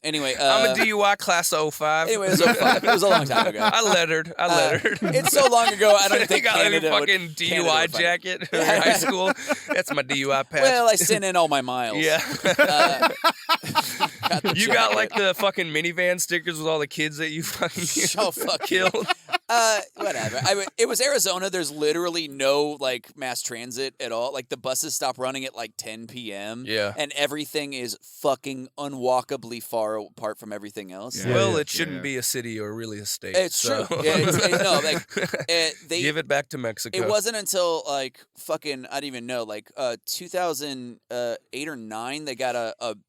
Anyway, I'm a DUI class 05. Anyway, it was 05. It was a long time ago. I lettered. It's so long ago. I don't think got a Canada would- fucking Canada DUI would find it. jacket in high school. That's my DUI pass. Well, I sent in all my miles. yeah. Got the You got jacket. like the fucking minivan stickers with all the kids that you fucking Oh, fuck you. killed. Whatever. It was Arizona. There's literally no like mass transit at all. Like the buses stop running at like 10 p.m. Yeah. And everything is fucking unwalkably far apart from everything else. Yeah. Well, yeah. it shouldn't Yeah. be a city or really a state. It's so. true. Yeah, no, like they Give it back to Mexico. It wasn't until like fucking I don't even know like 2008 or 9 they got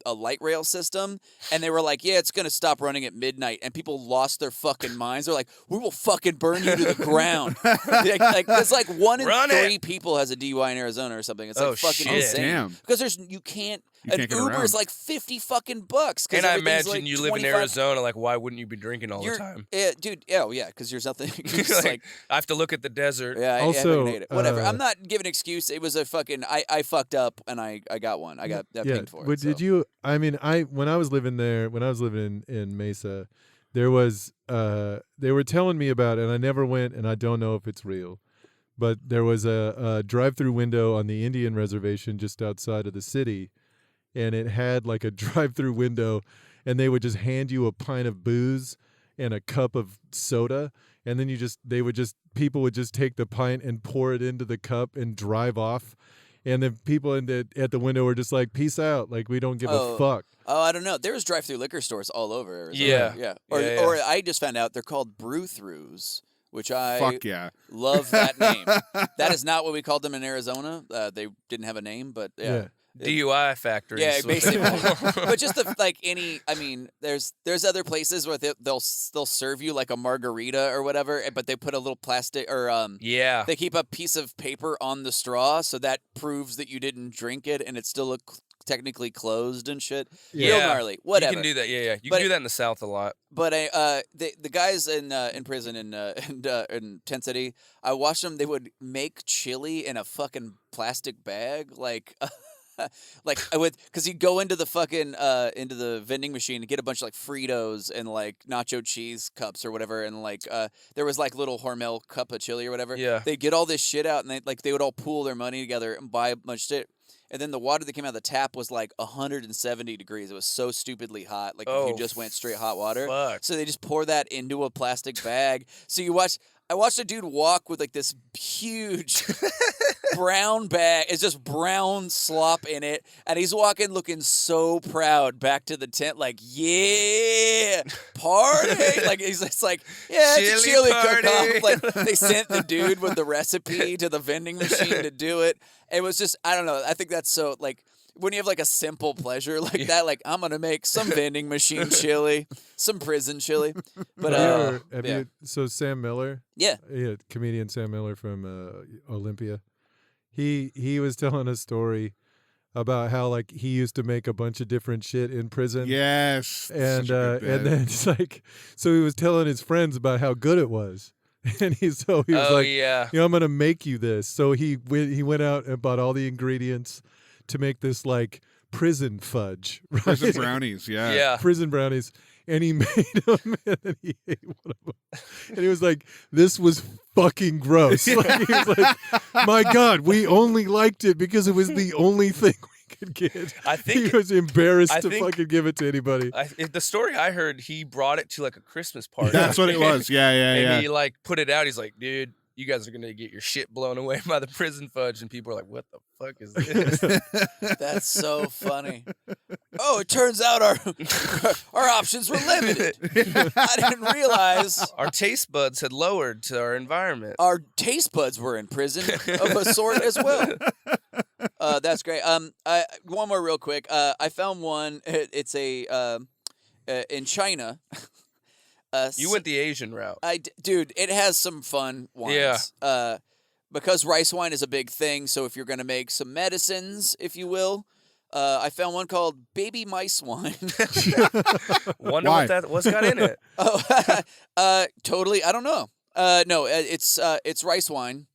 a light rail system and they were like, yeah, it's gonna stop running at midnight, and people lost their fucking minds. They're like, we will fucking burn you to the ground. like it's like 1 in Run 3 it. people has a DUI in Arizona or something. It's like Oh, fucking shit. insane. Damn. Because you can't You can't get Uber is around. like $50 bucks. And I everything's, imagine like, you live in 25 Arizona. Like, why wouldn't you be drinking all the You're, time? dude. Oh yeah, because there's nothing. You're just Like, I have to look at the desert. yeah, I Also, fucking hate it. Whatever. uh, I'm not giving an excuse. It was a fucking. I fucked up and I got one. I got pinged for it. But did so. you? I mean, when I was living there, when I was living in Mesa, there was they were telling me about it, and I never went, and I don't know if it's real. But there was a drive-through window on the Indian reservation just outside of the city, and it had like a drive-through window, and they would just hand you a pint of booze and a cup of soda, and then people would just take the pint and pour it into the cup and drive off. And the people at the window were just like, "Peace out! Like we don't give a fuck." Oh, I don't know. There's drive-through liquor stores all over Arizona. Yeah. yeah. Yeah. Or I just found out they're called brew-throughs, which I Fuck yeah. love that name. That is not what we called them in Arizona. They didn't have a name, but yeah. DUI factories. Yeah, so- basically. But just I mean, there's other places where they'll serve you like a margarita or whatever, but they put a little plastic or yeah. they keep a piece of paper on the straw, so that proves that you didn't drink it, and it's still technically closed and shit. Real gnarly. Whatever. You can do that. Yeah. You But- can do that in the South a lot. But the guys in prison in Tent City, I watched them. They would make chili in a fucking plastic bag, like. Because you go into the fucking into the vending machine and get a bunch of like Fritos and like nacho cheese cups or whatever, and like there was like little Hormel cup of chili or whatever. Yeah. They'd get all this shit out, and they would all pool their money together and buy a bunch of shit. And then the water that came out of the tap was like 170 degrees. It was so stupidly hot. Like if you just went straight hot water. Fuck. So they just pour that into a plastic bag. So I watched a dude walk with like this huge brown bag. It's just brown slop in it. And he's walking looking so proud back to the tent, like, yeah, party. Like he's just like, yeah, it's a Chili chili party. cook-off. Like they sent the dude with the recipe to the vending machine to do it. It was just, I don't know. I think that's so like when you have like a simple pleasure like that, like I'm gonna make some vending machine chili, some prison chili. But So Sam Miller, yeah, comedian Sam Miller from Olympia, he was telling a story about how like he used to make a bunch of different shit in prison. Yes. And then it's like, so he was telling his friends about how good it was. And he was like, I'm gonna make you this. So he went out and bought all the ingredients to make this like prison fudge, right? Prison brownies, yeah. Prison brownies. And he made them, and then he ate one of them. And he was like, this was fucking gross. Like, he was like, my God, we only liked it because it was the only thing we could get. I think he was embarrassed to fucking give it to anybody. The story I heard, he brought it to like a Christmas party. That's what it was. Yeah. And he like put it out. He's like, dude, you guys are going to get your shit blown away by the prison fudge. And people are like, what the fuck is this? That's so funny. Oh, it turns out our options were limited. I didn't realize our taste buds had lowered to our environment. Our taste buds were in prison of a sort as well. That's great. One more real quick. I found one. It's in China. You went the Asian route. Dude, it has some fun wines. Yeah. Because rice wine is a big thing, so if you're going to make some medicines, if you will, I found one called baby mice wine. Wonder what's got in it. Totally. I don't know. No, it's rice wine.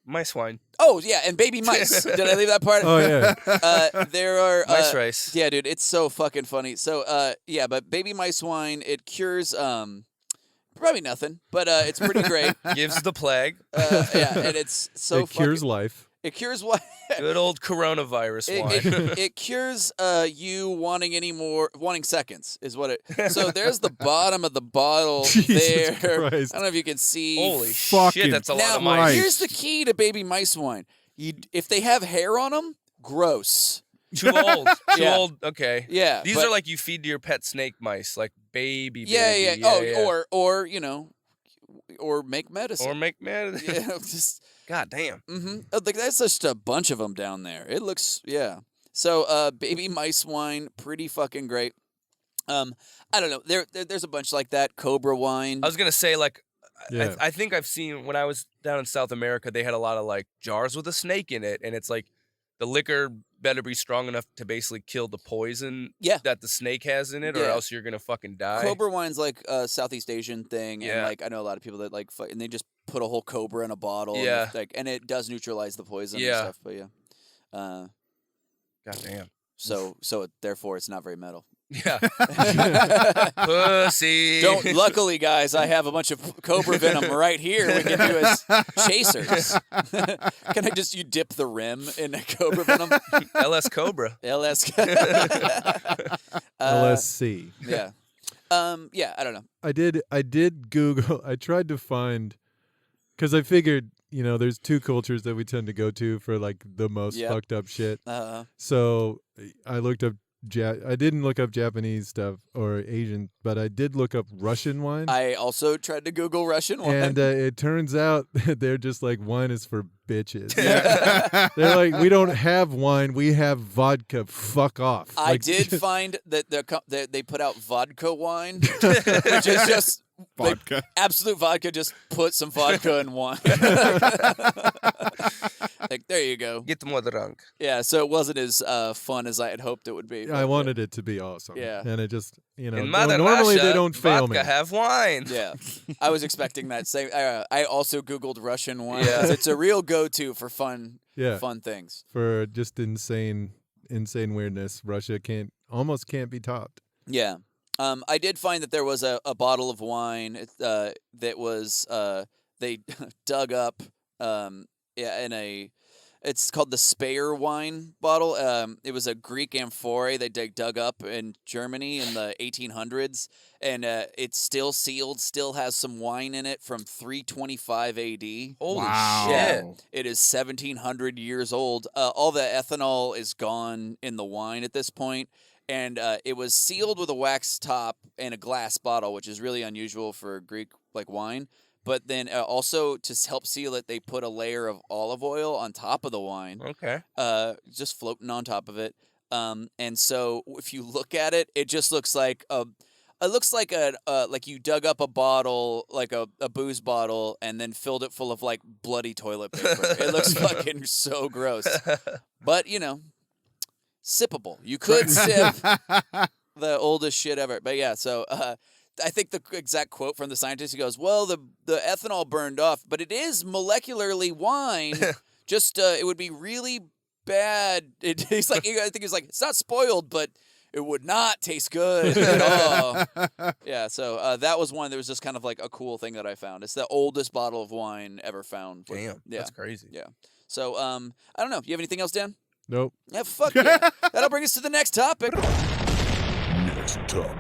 Mice wine. Oh, yeah, and baby mice. Did I leave that part? Oh, yeah. There are... mice rice. Yeah, dude, it's so fucking funny. So, yeah, but baby mice wine, it cures... probably nothing, but it's pretty great. Gives the plague. Yeah, and it's so It cures life. It cures what? Good old coronavirus wine. It cures you wanting seconds is what it. So there's the bottom of the bottle Jesus there. Christ. I don't know if you can see. Holy Fucking shit, that's a lot Now, of mice. here's the key to baby mice wine. If they have hair on them, gross. Too old. Too Yeah. old. Okay. Yeah, These but- are like you feed to your pet snake mice, like baby. Yeah. baby. Oh, or or make medicine. Or make medicine. Yeah, just. God damn. Mm-hmm. Like that's just a bunch of them down there. It looks, yeah. So, baby mice wine, pretty fucking great. I don't know. There's a bunch like that. Cobra wine. I was gonna say like, Yeah. I think I've seen when I was down in South America, they had a lot of like jars with a snake in it, and it's like the liquor better be strong enough to basically kill the poison that the snake has in it, or Yeah. else you're gonna fucking die. Cobra wine's like a Southeast Asian thing, and Yeah. like I know a lot of people that like, and they just put a whole cobra in a bottle. Yeah. and it does neutralize the poison. Yeah. And stuff, but yeah. God damn. So therefore, it's not very metal. Yeah. Pussy. Luckily, guys, I have a bunch of cobra venom right here. We can do as chasers. Can I just you dip the rim in cobra venom? LS Cobra. LS. LSC. Yeah. Yeah. I don't know. I did Google. I tried to find, because I figured, there's two cultures that we tend to go to for like the most fucked up shit. So I looked up. I didn't look up Japanese stuff or Asian, but I did look up Russian wine. I also tried to Google Russian wine. And it turns out that they're just like, wine is for bitches. They're like, we don't have wine, we have vodka. Fuck off. I did find that they put out vodka wine, which is just Vodka. absolute vodka. Just put some vodka in wine. Like there you go. Get more drunk. Yeah, so it wasn't as fun as I had hoped it would be. I wanted it to be awesome. Yeah. And it just, In Mother normally Russia, they don't fail vodka me. have wine. Yeah, I was expecting that same. I also Googled Russian wine. Yeah. 'Cause it's a real go-to for fun things. For just insane weirdness, Russia almost can't be topped. Yeah. I did find that there was a bottle of wine that was they dug up it's called the Speyer wine bottle. It was a Greek amphora they dug up in Germany in the 1800s, and it's still sealed, still has some wine in it from 325 AD. Holy Wow. shit. Yeah, it is 1,700 years old. All the ethanol is gone in the wine at this point, and it was sealed with a wax top and a glass bottle, which is really unusual for Greek wine. But then also to help seal it, they put a layer of olive oil on top of the wine. Okay. Just floating on top of it. And so if you look at it, it just looks like like you dug up a bottle, like a booze bottle, and then filled it full of like bloody toilet paper. It looks fucking so gross. But sippable. You could sip the oldest shit ever. But yeah, so I think the exact quote from the scientist, he goes, well, the ethanol burned off, but it is molecularly wine. Just it would be really bad. He's like, I think he's like, it's not spoiled, but it would not taste good at all. Yeah, so that was one. There was just kind of like a cool thing that I found. It's the oldest bottle of wine ever found. Damn, that's crazy. Yeah. So I don't know. You have anything else, Dan? Nope. Yeah, fuck yeah. That'll bring us to the next topic. Next topic.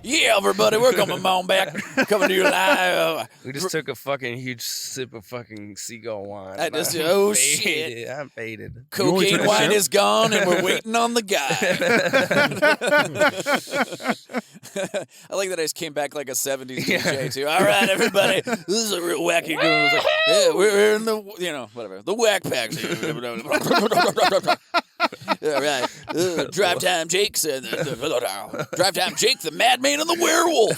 Yeah, everybody, we're coming on back. Coming to you live. We just took a fucking huge sip of fucking Seagull wine. Oh, shit. I'm faded. Cocaine wine is gone, and we're waiting on the guy. I like that I just came back like a 70s DJ, too. All right, everybody. This is a real wacky girl. Like, yeah, we're in the, whatever. The whack packs. All right. Drive Time Jake said, Drive Time Jake, the madman and the werewolf.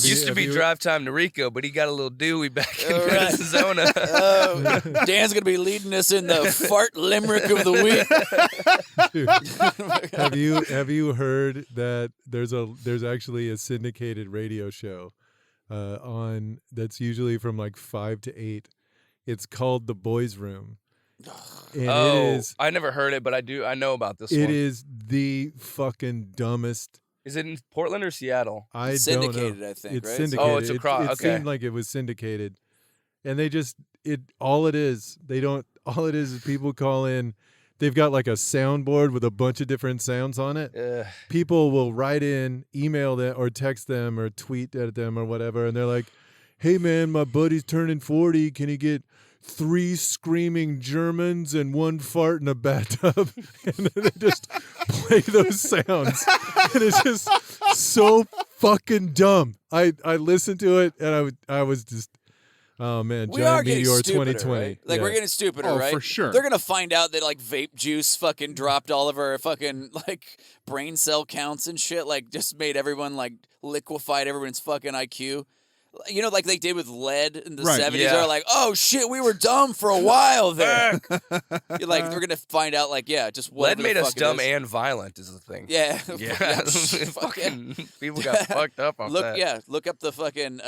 Used to be Drive Time Nariko, but he got a little dewy back in right. Arizona. Dan's going to be leading us in the fart limerick of the week. Dude, have you heard that there's actually a syndicated radio show on that's usually from like 5 to 8. It's called The Boys Room. And it is, I never heard it, but I know about this one. It is the fucking dumbest. Is it in Portland or Seattle? I syndicated, don't know. I think, It's right? syndicated. Oh, it's across. It seemed like it was syndicated. And all it is people call in. They've got like a soundboard with a bunch of different sounds on it. People will write in, email them, or text them, or tweet at them, or whatever, and they're like, hey, man, my buddy's turning 40. Can he get 3 screaming Germans and 1 fart in a bathtub? And then they just play those sounds. And it's just so fucking dumb. I listened to it, and I was just, oh, man, we are Giant getting Meteor stupider, 2020. right? Like, we're getting stupider, Oh, right? for sure. They're going to find out that, like, vape juice fucking dropped all of our fucking, like, brain cell counts and shit. Like, just made everyone, like, liquefied everyone's fucking IQ. Like they did with lead in the 70s. Yeah. They're like, oh, shit, we were dumb for a while there. You're like, we're going to find out, like, yeah, just Lead whatever made the us fuck it dumb is. and violent is the thing. Yeah. Yeah. Fucking People got fucked up on that. Yeah, look up the fucking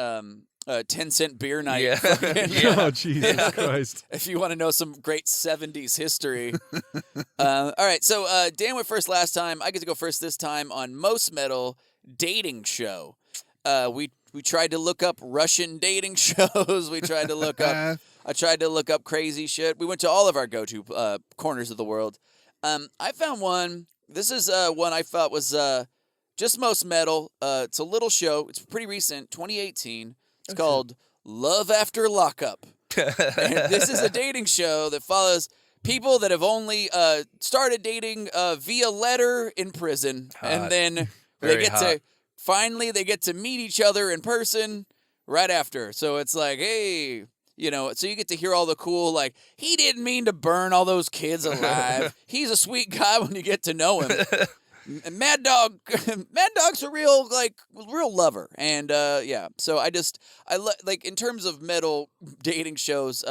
10-cent beer night. Yeah. Fucking, Oh, Jesus Christ. if you want to know some great 70s history. All right, so Dan went first last time. I get to go first this time on Most Metal Dating Show. We tried to look up Russian dating shows. We tried to look up. I tried to look up crazy shit. We went to all of our go-to corners of the world. I found one. This is one I thought was just Most Metal. It's a little show. It's pretty recent, 2018. It's called Love After Lockup. And this is a dating show that follows people that have only started dating via letter in prison, and then they get to meet each other in person right after. So it's like, hey, so you get to hear all the cool, like, he didn't mean to burn all those kids alive. He's a sweet guy when you get to know him. And Mad Dog's a real lover. And yeah, so like in terms of metal dating shows,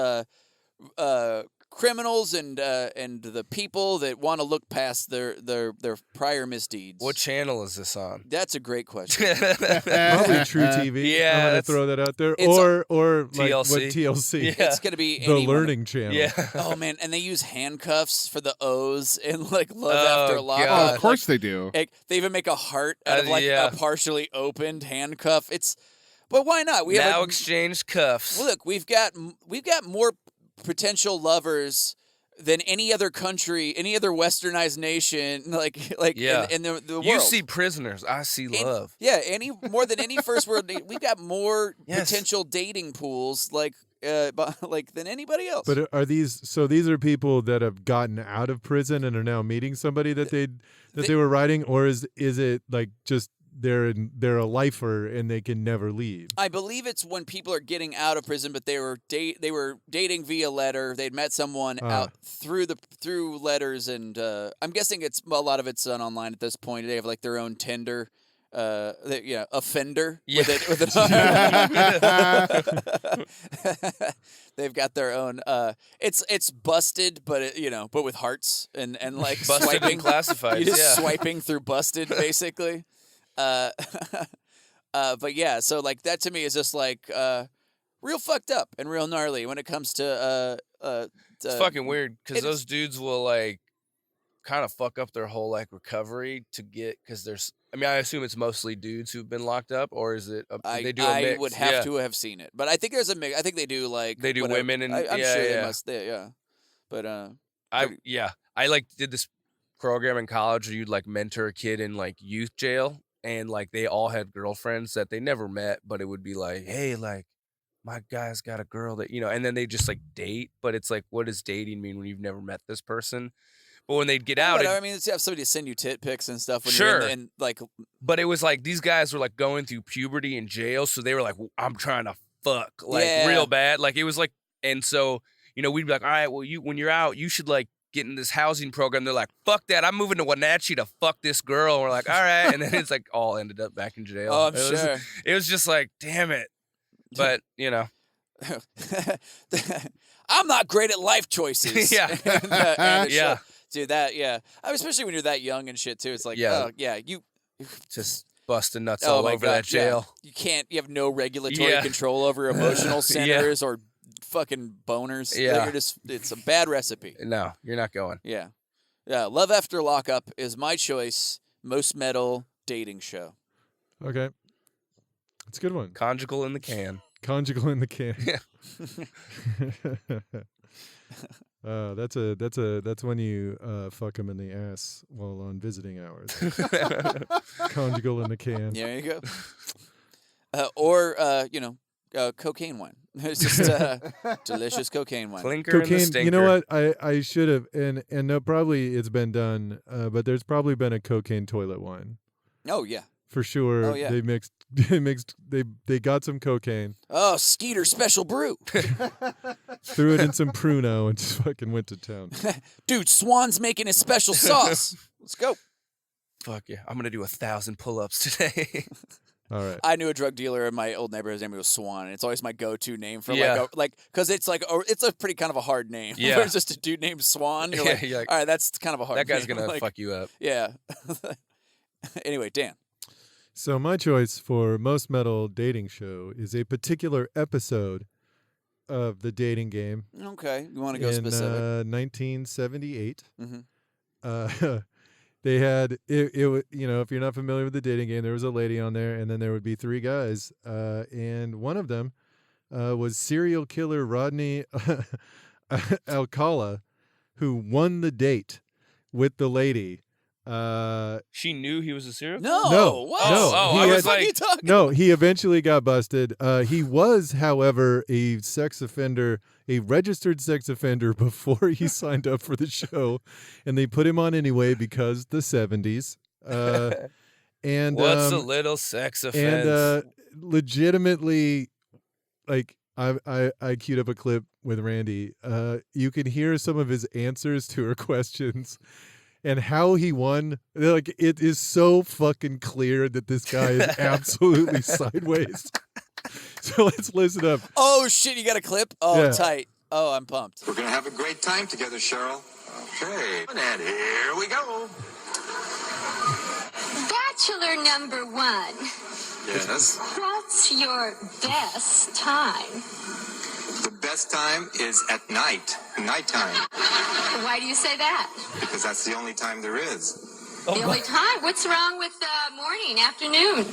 criminals and the people that want to look past their prior misdeeds. What channel is this on? That's a great question. Probably True TV. Yeah, I'm gonna that's- throw that out there. It's Or like TLC. what TLC? Yeah. It's gonna be The anyone. Learning Channel. Yeah. Oh man, and they use handcuffs for the O's and like Love Oh, After Lockup. God. Oh, of course they do. Like, they even make a heart out of like yeah. a partially opened handcuff. But why not? We Now have exchange cuffs. look. We've got more potential lovers than any other country, any other westernized nation, like Yeah. in the world. You see prisoners, I see love. Yeah, more than any first world. We've got more Yes. potential dating pools, like than anybody else. But are these are people that have gotten out of prison and are now meeting somebody that they were writing, or is it like just they're a lifer and they can never leave? I believe it's when people are getting out of prison, but they were dating via letter. They'd met someone out through letters, and I'm guessing a lot of it's done online at this point. They have like their own Tinder offender. Yeah. They've got their own. It's busted, but but with hearts and like Busted swiping. and classified. You're just Yeah. swiping through busted, basically. But yeah, so like that to me is just like real fucked up and real gnarly when it comes to It's fucking weird because it those is- dudes will like kind of fuck up their whole like recovery to get because there's. I mean, I assume it's mostly dudes who've been locked up, or is it? They do a I mix? would have Yeah. to have seen it, but I think there's a mix. I think they do like They do whatever. women and I'm yeah, sure they yeah. must. Yeah, but I like did this program in college where you'd like mentor a kid in like youth jail, and like they all had girlfriends that they never met, but it would be like, hey, like my guy's got a girl that and then they just like date, but it's like, what does dating mean when you've never met this person? But when they'd get out, I mean, it's have somebody to send you tit pics and stuff. When Sure. you're in like, but it was like these guys were like going through puberty in jail, so they were like, I'm trying to fuck like Yeah. real bad, like it was like, and so we'd be like, all right, well when you're out, you should like get in this housing program. They're like, fuck that, I'm moving to Wenatchee to fuck this girl. And we're like, all right, and then it's like all ended up back in jail. oh, I'm It was- sure. It was just like, damn it, but I'm not great at life choices. Yeah. And the Yeah. show. Dude, that, yeah. I mean, especially when you're that young and shit, too. It's like, Yeah. oh, yeah, you. just busting nuts Oh all my over God, that jail. Yeah. You have no regulatory Yeah. control over emotional centers or fucking boners. Yeah. It's a bad recipe. No, you're not going. Yeah. Yeah. Love After Lockup is my choice. Most metal dating show. Okay. It's a good one. Conjugal in the can. Conjugal in the can. Yeah. That's when you fuck him in the ass while on visiting hours. Conjugal in the can. There you go. Or cocaine wine. It's just delicious cocaine wine. Clinker and the Cocaine. stinker. You know what? I should have, and no, probably it's been done, but there's probably been a cocaine toilet wine Oh yeah. for sure. Oh, yeah. They got some cocaine, Oh, Skeeter Special Brew. threw it in some Pruno, and just fucking went to town. Dude, Swan's making his special sauce. Let's go. Fuck yeah, I'm gonna do 1,000 pull-ups today. All right. I knew a drug dealer in my old neighborhood. His name was Swan. And it's always my go-to name for Yeah. because it's like it's a pretty kind of a hard name. Yeah. Where it's just a dude named Swan. You're like, You're like, all right, that's kind of a hard. that guy's name. gonna Like, fuck you up. Yeah. Anyway, Dan. So my choice for most metal dating show is a particular episode of the dating game Okay, you want to go in specific? 1978. Mm-hmm. They had it. If you're not familiar with the dating game, there was a lady on there, and then there would be three guys, and one of them was serial killer Rodney Alcala, who won the date with the lady. She knew he was a serial killer? No. What? no. Oh, He I was had- What are you like, talking? No, he eventually got busted. He was, however, a sex offender, a registered sex offender before he signed up for the show, and they put him on anyway because the 70s. And what's a little sex offense? and legitimately, like I queued up a clip with Randy. You can hear some of his answers to her questions. And how he won, like, it is so fucking clear that this guy is absolutely sideways. So let's listen up. Oh shit! You got a clip? Oh, Yeah. tight. Oh, I'm pumped. We're going to have a great time together, Cheryl. Okay. And here we go. Bachelor number one, Yes. what's your best time? The best time is at night. Nighttime. Why do you say that? Because that's the only time there is. The only time? What's wrong with morning, afternoon?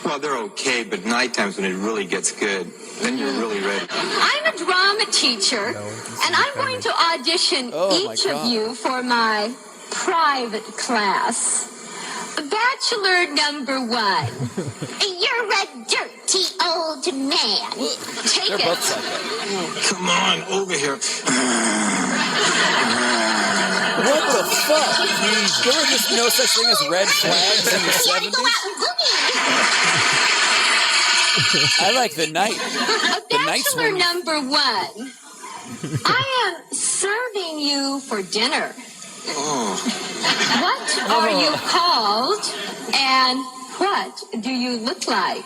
Well, they're okay, but nighttime's when it really gets good. Then you're really ready. I'm a drama teacher, and I'm going to audition Oh, my each of God. you for my private class. Bachelor number one. You're a dirty old man. Take They're it. both psycho. Come on, over here. What the fuck? There were just no such thing as red flags in the Gotta go 70s. out and boogie. I like the night. The night Bachelor swing. number one. I am serving you for dinner. Oh, What are you called? And What do you look like?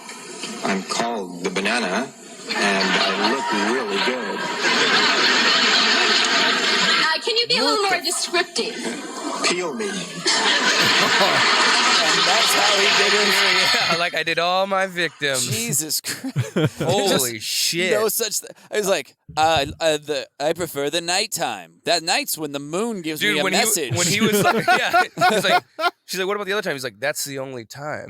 I'm called the banana, and I look really good. Can you be a little more descriptive? Peel me. And that's how he did it. Yeah, like I did all my victims. Jesus Christ. Holy shit. No such thing. I was like, I prefer the nighttime. That night's when the moon gives me a message. When he was like, yeah, he's like, she's like, what about the other time? He's like, that's the only time.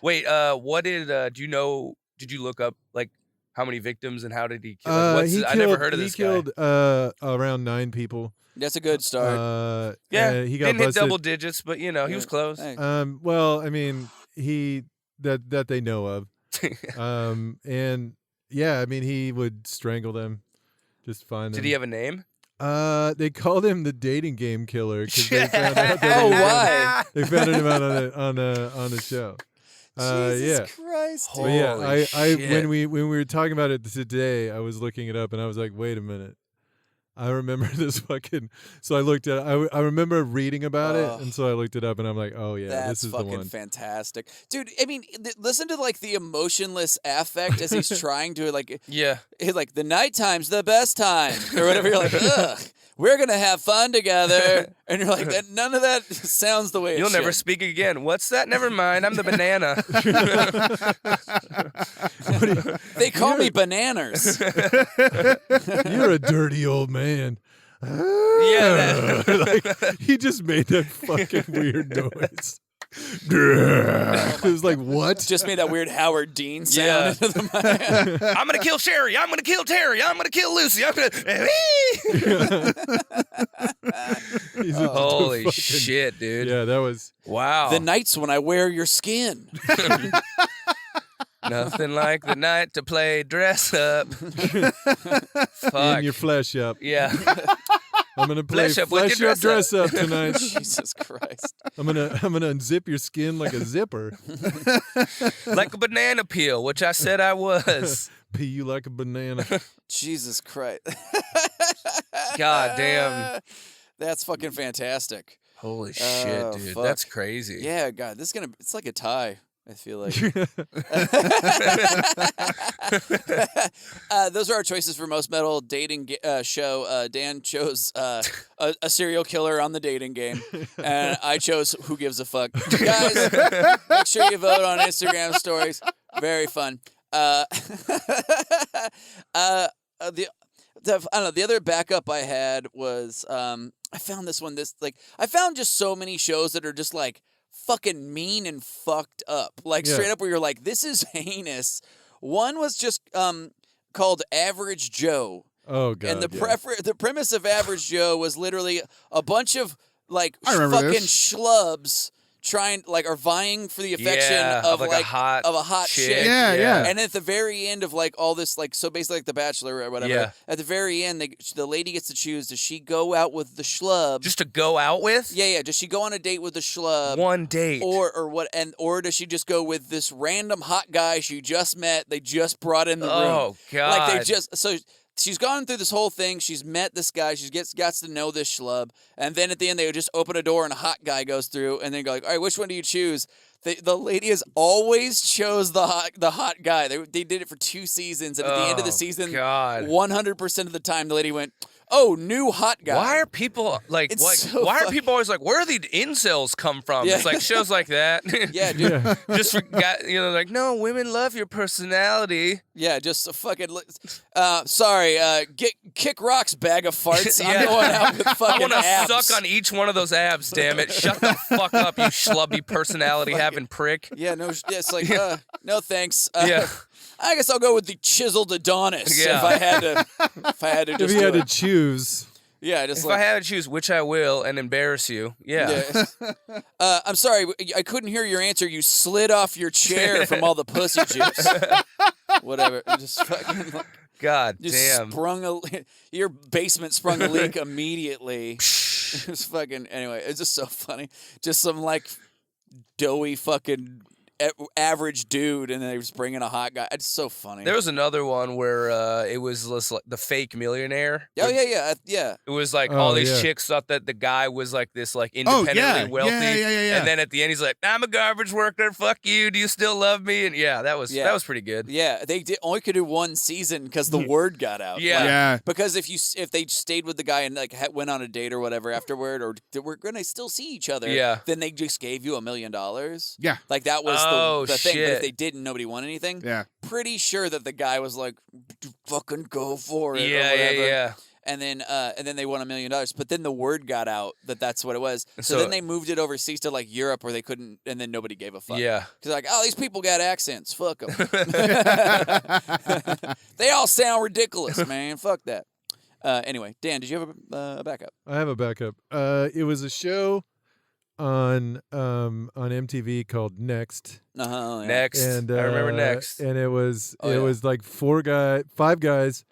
Wait, what did you know? Did you look up like how many victims and how did he kill? Like, I never heard of this guy. He killed around 9 people. That's a good start. He got didn't busted. hit double digits, but he was close. Hey. Well, I mean, that they know of. And yeah, I mean, he would strangle them, just find them. Did he have a name? They called him the dating game killer because they found out Why? they found him out on the show. Jesus Christ. But yeah, Holy I shit. when we were talking about it today, I was looking it up and I was like, wait a minute. I remember this fucking. So I looked at. I remember reading about it, and so I looked it up, and I'm like, oh yeah, That's this is the fucking one. fantastic, dude. I mean, listen to like the emotionless affect as he's trying to like. Yeah. Like the nighttime's the best time or whatever. You're like, ugh, we're gonna have fun together, and you're like, none of that sounds the way. You'll never speak again. What's that? Never mind. I'm the banana. They call me bananas. You're a dirty old man. Yeah. Like, he just made that fucking weird noise. It was like, what? Just made that weird Howard Dean sound into the mic. I'm gonna kill Sherry. I'm gonna kill Terry. I'm gonna kill Lucy. I'm gonna. Holy fucking- shit, dude! Yeah, that was. Wow. The nights when I wear your skin. Nothing like the night to play dress up. Fuck. In your flesh up. Yeah. I'm gonna play Flesh up with flesh your up, dress up tonight. Jesus Christ. I'm gonna unzip your skin like a zipper. Like a banana peel, which I said I was. Pee you like a banana. Jesus Christ. God damn. That's fucking fantastic. Holy shit, dude. fuck. That's crazy. Yeah, God, this is gonna. It's like a tie. I feel like. Those are our choices for most metal dating show. Dan chose a serial killer on the dating game, and I chose Who Gives a Fuck. Guys, make sure you vote on Instagram stories. Very fun. I don't know. The other backup I had was I found this one. I found just so many shows that are just like fucking mean and fucked up. Like straight up where you're like, this is heinous. One was just called Average Joe. Oh god. And the premise of Average Joe was literally a bunch of like I remember fucking this. schlubs are vying for the affection of a hot chick. Yeah. And at the very end of like all this, like, so basically like The Bachelor or whatever, Yeah. at the very end, the lady gets to choose, does she go out with the schlub? Just to go out with? Yeah. Does she go on a date with the schlub? One date. Or what? Or does she just go with this random hot guy she just met? They just brought in the room. Oh, God. Like so she's gone through this whole thing. She's met this guy. She gets to know this schlub, and then at the end they would just open a door and a hot guy goes through, and then go like, all right, which one do you choose? The lady has always chose the hot guy. They did it for 2 seasons, and at the end of the season, God. 100% of the time the lady went, oh, new hot guy. Why are people like? Why are people always like? Where are the incels come from? Yeah. It's like shows like that. Yeah, dude. Just forgot. Like no, women love your personality. Yeah, just a fucking. Sorry, kick rocks, bag of farts. Yeah. I'm going out with I fucking want to abs. suck on each one of those abs. Damn it! Shut the fuck up, you schlubby personality having prick. Yeah, no, it's like no thanks. Yeah. I guess I'll go with the chiseled Adonis Yeah. if I had to. If Just you had do to it. choose. Yeah, just If like. I had to choose, which I will, and embarrass you, yeah. I'm sorry, I couldn't hear your answer. You slid off your chair from all the pussy juice. Whatever, just fucking. God Just damn. your basement sprung a leak immediately. It was fucking anyway. It's just so funny. Just some like doughy fucking average dude, and they was bringing a hot guy. It's so funny. There was another one where it was just like the fake millionaire. Oh yeah. It was like all these chicks thought that the guy was like this like independently wealthy. Yeah. And then at the end he's like, I'm a garbage worker. Fuck you. Do you still love me? And that was pretty good. Yeah, they only could do one season because the word got out. Yeah. Because if they stayed with the guy and like went on a date or whatever afterward, or we're gonna still see each other. Yeah. Then they just gave you $1 million. Yeah. Like that was the thing. But Shit. if they didn't, nobody won anything. Yeah. Pretty sure that the guy was like, fucking go for it. Or Yeah. whatever. And then they won $1 million. But then the word got out that that's what it was. So then they moved it overseas to like Europe where they couldn't, and then nobody gave a fuck. Yeah. Because like, oh, these people got accents. Fuck them. They all sound ridiculous, man. Fuck that. Anyway, Dan, did you have a backup? I have a backup. It was a show on MTV called Next. Yeah. Next. And I remember Next. And it was like 5 guys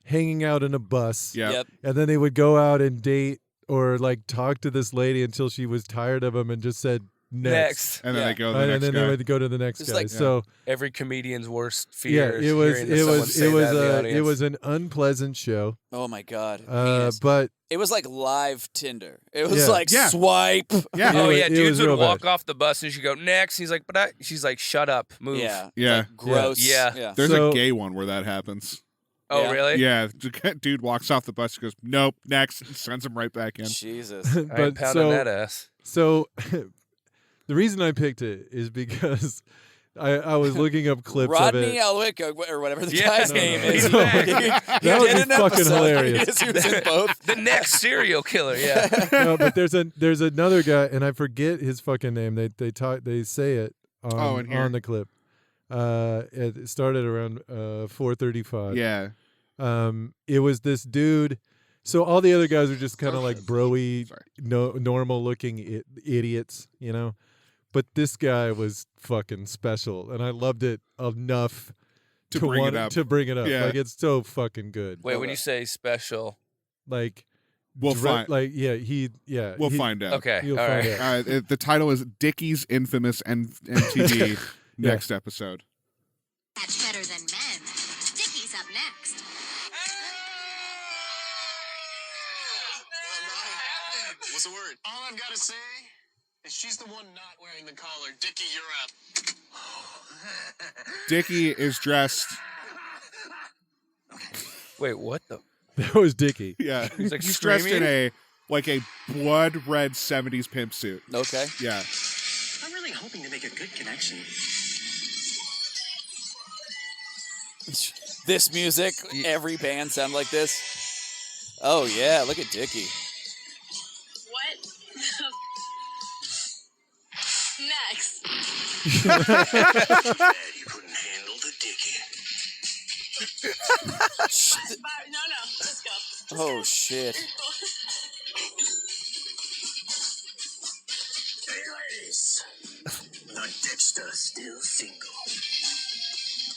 hanging out in a bus. Yeah. Yep. And then they would go out and date or like talk to this lady until she was tired of them and just said next. And then Yeah. they go to the And next then guy. they would go to the next It's guy. like- So Every comedian's worst yeah, fear. it was an unpleasant show. Oh my God. Heinous. But It was like live Tinder. It was Yeah. like Yeah. swipe. Yeah. Oh It yeah, was dudes would real walk bad. off the bus and she'd go next. He's like, she's like, shut up, move. Yeah. Yeah. Like, gross. Yeah. There's So- a gay one where that happens. Oh Yeah. really? Yeah, dude walks off the bus, goes, nope, next, and sends him right back in. Jesus. I ain't but pounding that ass. So the reason I picked it is because I was looking up clips of Rodney it. Elwick or whatever the Yeah. guy's No, name no, is. no. That would did be an fucking episode. hilarious. He was in both. The next serial killer. Yeah. No, but there's another guy, and I forget his fucking name. They say it in here. on the clip. It started around 4:35. Yeah. It was this dude. So all the other guys are just kind of like broy, Sorry. normal looking idiots, you know. But this guy was fucking special, and I loved it enough To bring want it up. to bring it up. Yeah. Like it's so fucking good. Wait, when you say special, Like We'll find. Like yeah, We'll he- find out. okay, You'll all find right. out. The title is Dickie's infamous MTV next episode. That's better than men. Dickie's up next. What's the word? All I've got to say is she's the one not wearing the collar. Dickie, you're up. Dickie is dressed. Wait, what the? That was Dickie. Yeah, He's like he's dressed in screaming? a blood red '70s pimp suit. Okay. Yeah, I'm really hoping to make a good connection. This music, every band sound like this. Oh yeah, look at Dickie. What? Next. Bad you couldn't handle the Dickie. No, let's go. Oh shit. Hey, ladies. The Dickster still single.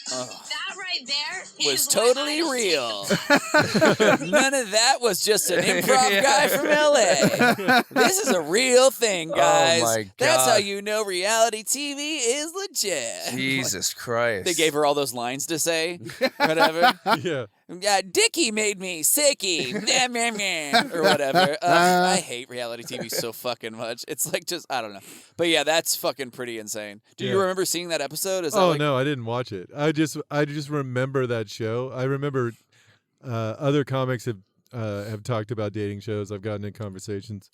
That right there Was is totally what I- real. None of that was just an improv guy from LA. This is a real thing, guys. my That's how God. you know reality TV is legit. Jesus Christ! They gave her all those lines to say, whatever. Yeah. Yeah, Dickie made me sicky, meh, meh, meh, or whatever. I hate reality TV so fucking much. It's like just I don't know, but yeah, that's fucking pretty insane. Do you Yeah. remember seeing that episode? Is that Oh like, no, I didn't watch it. I just remember that show. I remember other comics have talked about dating shows. I've gotten in conversations,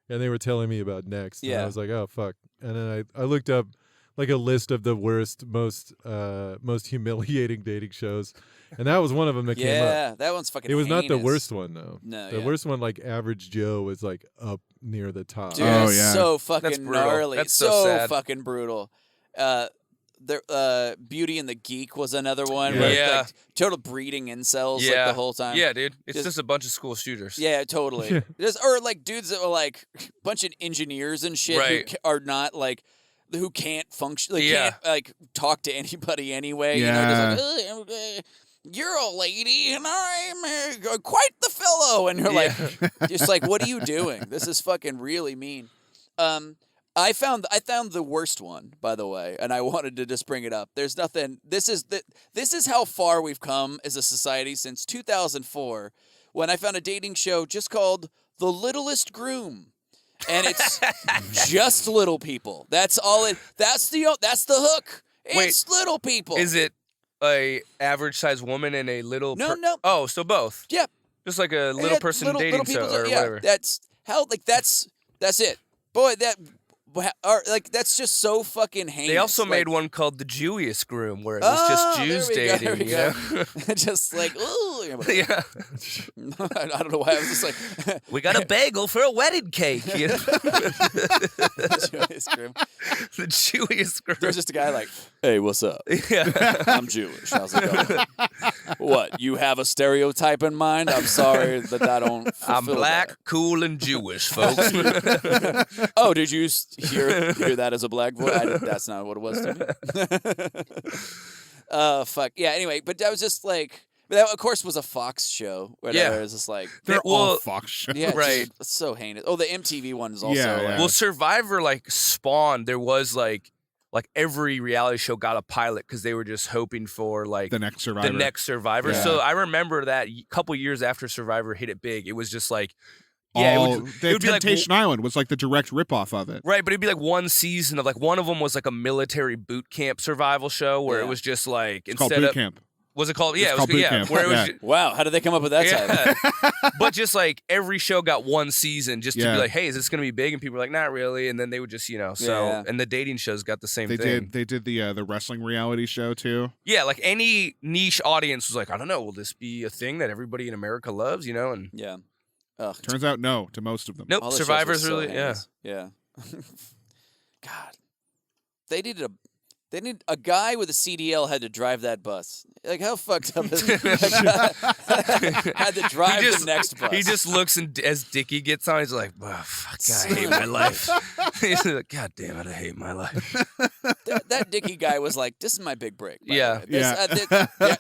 and they were telling me about Next. And Yeah. I was like, oh fuck. And then I looked up like a list of the worst, most humiliating dating shows, and that was one of them that came up. Yeah, that one's fucking. It was not the heinous. worst one though. No, the yeah. worst one, like Average Joe, was like up near the top. Dude, Oh, that's yeah. so That's fucking brutal. gnarly. That's so sad. fucking brutal. Beauty and the Geek was another one. Yeah. Where, Yeah. like, total breeding incels like Yeah. the whole time. Yeah, dude. It's Just- just a bunch of school shooters. Yeah, totally. Or like dudes that were like a bunch of engineers and shit Right. who are not like who can't function, like Yeah. can't like talk to anybody anyway. Yeah. You know, just like, you're a lady and I'm quite the fellow, and you're like, just like, what are you doing? This is fucking really mean. I found the worst one, by the way, and I wanted to just bring it up. There's nothing. This is how far we've come as a society since 2004, when I found a dating show just called The Littlest Groom, and it's just little people. That's all it. That's the hook. It's little people. Is it a average sized woman and a little? No. Oh, so both. Yeah. Just like a little person dating show or whatever. That's how. Like that's it. Boy, that's just so fucking heinous. They also made one called The Jewiest Groom, where it was just Jews dating. You know? Just like, ooh. Yeah. I don't know why I was just like, we got a bagel for a wedding cake. You know? The Jewiest Groom. The Jewiest Groom. There's just a guy like, hey, what's up? Yeah. I'm Jewish. How's it going? What? You have a stereotype in mind? I'm sorry that I don't. I'm black, that. cool, and Jewish, folks. Oh, did you hear that as a black boy? That's not what it was to me. Fuck. Yeah, anyway, but that was just like, that of course was a Fox show. Where it was just like, they're all Fox shows. Yeah, right. It's so heinous. Oh, the MTV one is also. Yeah. Well, Survivor spawned. There was like every reality show got a pilot because they were just hoping for the next Survivor. Yeah. So I remember that a couple years after Survivor hit it big, it was just like. Yeah, it would be Temptation Island was like the direct ripoff of it. Right, but it'd be like one season of one of them was like a military boot camp survival show where it was just like it's called Boot Camp. Was it called? It's called Boot Camp. Where it was wow, how did they come up with that title? But just like every show got one season just to be like, hey, is this going to be big? And people were like, not really. And then they would just, and the dating shows got the same thing. They did the wrestling reality show too. Yeah, like any niche audience was like, I don't know, will this be a thing that everybody in America loves, And yeah. Ugh. Turns out no to most of them. Nope, Survivor's really, yeah. God. They need a guy with a CDL had to drive that bus. Like, how fucked up is it? Had to drive the next bus. He just looks, and as Dickie gets on, he's like, oh, fuck, I hate my life. He's like, God damn it, I hate my life. That Dickie guy was like, this is my big break. Yeah.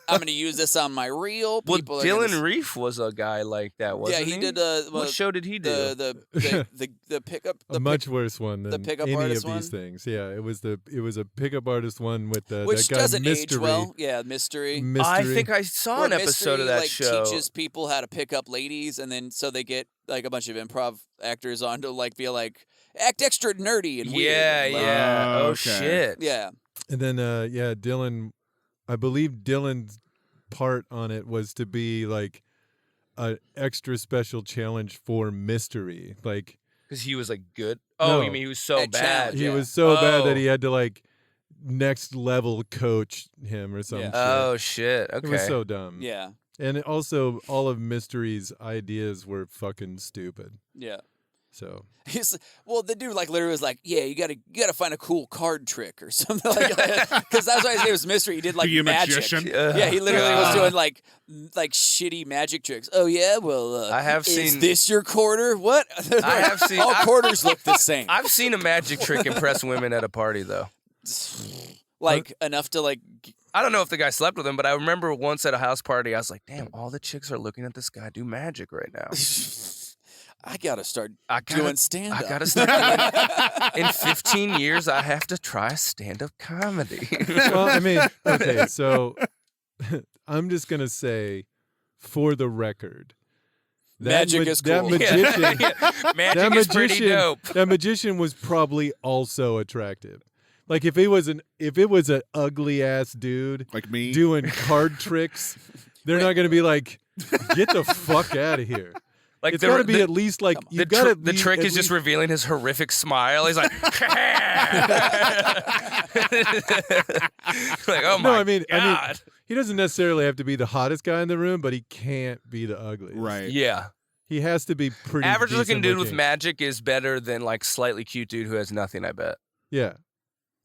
I'm going to use this on my reel. Well, Dylan Reef was a guy like that, wasn't he? Yeah, he did. What show did he do? The pickup. A much worse one than the pickup any artist of these one? things. Yeah, it was a pickup artist one with which that guy doesn't Mystery. age well. Yeah, Mystery. I think I saw an episode of that show. Teaches people how to pick up ladies, and then so they get like a bunch of improv actors on to be like act extra nerdy and weird. Yeah. Oh shit. Yeah. And then Dylan, I believe Dylan's part on it was to be like an extra special challenge for Mystery, like because he was like good. Oh, you mean he was so bad? He was so bad that he had to like next level coach him or something. Oh shit. Okay. It was so dumb. Yeah. And also all of Mystery's ideas were fucking stupid. Yeah. So the dude literally was like, yeah, you gotta find a cool card trick or something like that, because that's why his name was Mystery. He did like magic. Magician? Yeah, he literally was doing like shitty magic tricks. Oh yeah, well, I have seen. Is this your quarter? What? I have seen. All quarters look the same. I've seen a magic trick impress women at a party though. Enough to like. I don't know if the guy slept with him, but I remember once at a house party, I was like, damn, all the chicks are looking at this guy do magic right now. I gotta start doing stand-up. I gotta start doing, in 15 years, I have to try stand-up comedy. Well, I mean, okay, so I'm just gonna say, for the record, magic is cool. That magician, magic is pretty dope. That magician was probably also attractive. Like if it was an ugly ass dude like me doing card tricks, they're not gonna be like, get the fuck out of here. Like it's got to be at least like the trick is just revealing his horrific smile. He's like, like oh my God. I mean, he doesn't necessarily have to be the hottest guy in the room, but he can't be the ugliest. Right? Yeah. He has to be pretty. Average looking dude with looking. magic is better than like slightly cute dude who has nothing. I bet. Yeah.